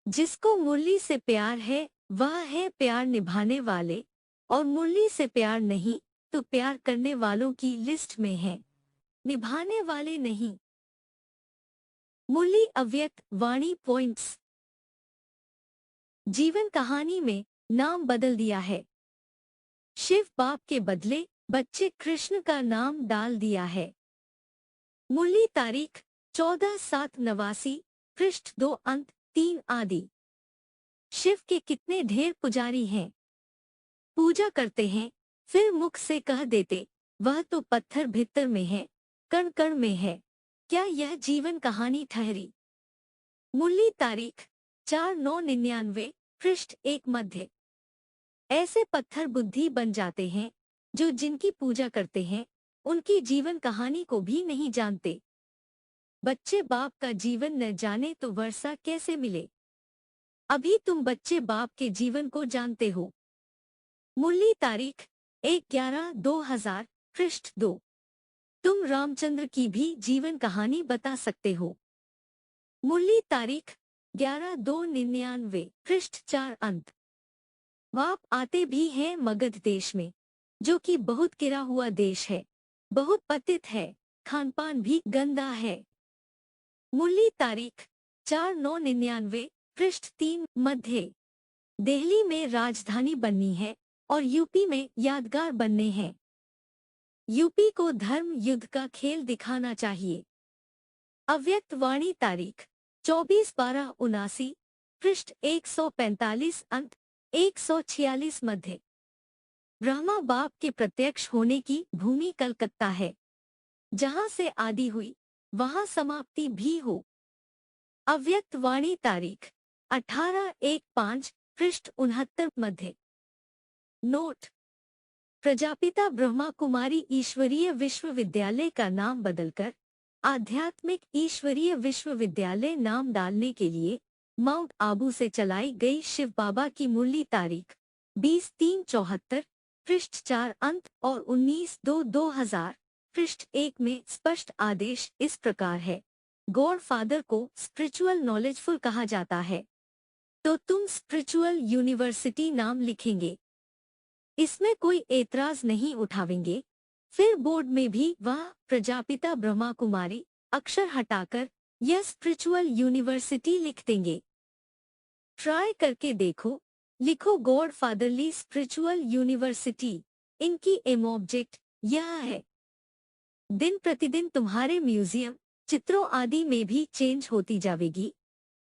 A: जिसको मुरली से प्यार है वह है प्यार निभाने वाले, और मुरली से प्यार नहीं तो प्यार करने वालों की लिस्ट में है, निभाने वाले नहीं। मुरली अव्यक्त वाणी पॉइंट्स। जीवन कहानी में नाम बदल दिया है। शिव बाप के बदले बच्चे कृष्ण का नाम डाल दिया है। मुरली तारीख 14/7/89 पृष्ठ 2 अंत 3 आदि। शिव के कितने ढेर पुजारी हैं। पूजा करते हैं फिर मुख से कह देते वह तो पत्थर भीतर में है, कण कण में है। क्या यह जीवन कहानी ठहरी। मुरली तारीख 4/9/99 पृष्ठ 1 मध्य। ऐसे पत्थर बुद्धि बन जाते हैं जो जिनकी पूजा करते हैं उनकी जीवन कहानी को भी नहीं जानते। बच्चे बाप का जीवन न जाने तो वर्षा कैसे मिले। अभी तुम बच्चे बाप के जीवन को जानते हो। मुरली तारीख 1/11/2000 पृष्ठ 2। तुम रामचंद्र की भी जीवन कहानी बता सकते हो। मुरली तारीख 11/2/99 पृष्ठ 4 अंत। बाप आते भी हैं मगध देश में, जो कि बहुत गिरा हुआ देश है, बहुत पतित है, खानपान भी गंदा है। मुरली तारीख 4/9/99 पृष्ठ 3 मध्य। दिल्ली में राजधानी बननी है और यूपी में यादगार बनने हैं। यूपी को धर्म युद्ध का खेल दिखाना चाहिए। अव्यक्त वाणी तारीख 24/12/79, पृष्ठ 145 अंत 146 मध्य। ब्रह्मा बाप के प्रत्यक्ष होने की भूमि कलकत्ता है। जहाँ से आदि हुई वहाँ समाप्ति भी हो। अव्यक्त वाणी तारीख 18/1/5, पृष्ठ 69 मध्य। नोट: प्रजापिता ब्रह्मा कुमारी ईश्वरीय विश्वविद्यालय का नाम बदलकर आध्यात्मिक ईश्वरीय विश्वविद्यालय नाम डालने के लिए माउंट आबू से चलाई गई शिव बाबा की मुरली तारीख 20/3/74, पृष्ठ 4 अंत और 19/2/2000, पृष्ठ 1 में स्पष्ट आदेश इस प्रकार है। गॉड फादर को स्पिरिचुअल नॉलेजफुल कहा जाता है, तो तुम स्पिरिचुअल यूनिवर्सिटी नाम लिखेंगे। इसमें कोई एतराज नहीं उठावेंगे। फिर बोर्ड में भी वह प्रजापिता ब्रह्मा कुमारी अक्षर हटाकर यह स्पिरिचुअल यूनिवर्सिटी लिख देंगे। ट्राई करके देखो, लिखो गॉड फादरली स्पिरिचुअल यूनिवर्सिटी। इनकी एम ऑब्जेक्ट यह है। दिन प्रतिदिन तुम्हारे म्यूजियम चित्रों आदि में भी चेंज होती जाएगी।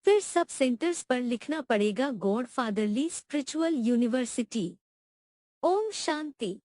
A: फिर सब सेंटर्स पर लिखना पड़ेगा God fatherly spiritual university. Om Shanti.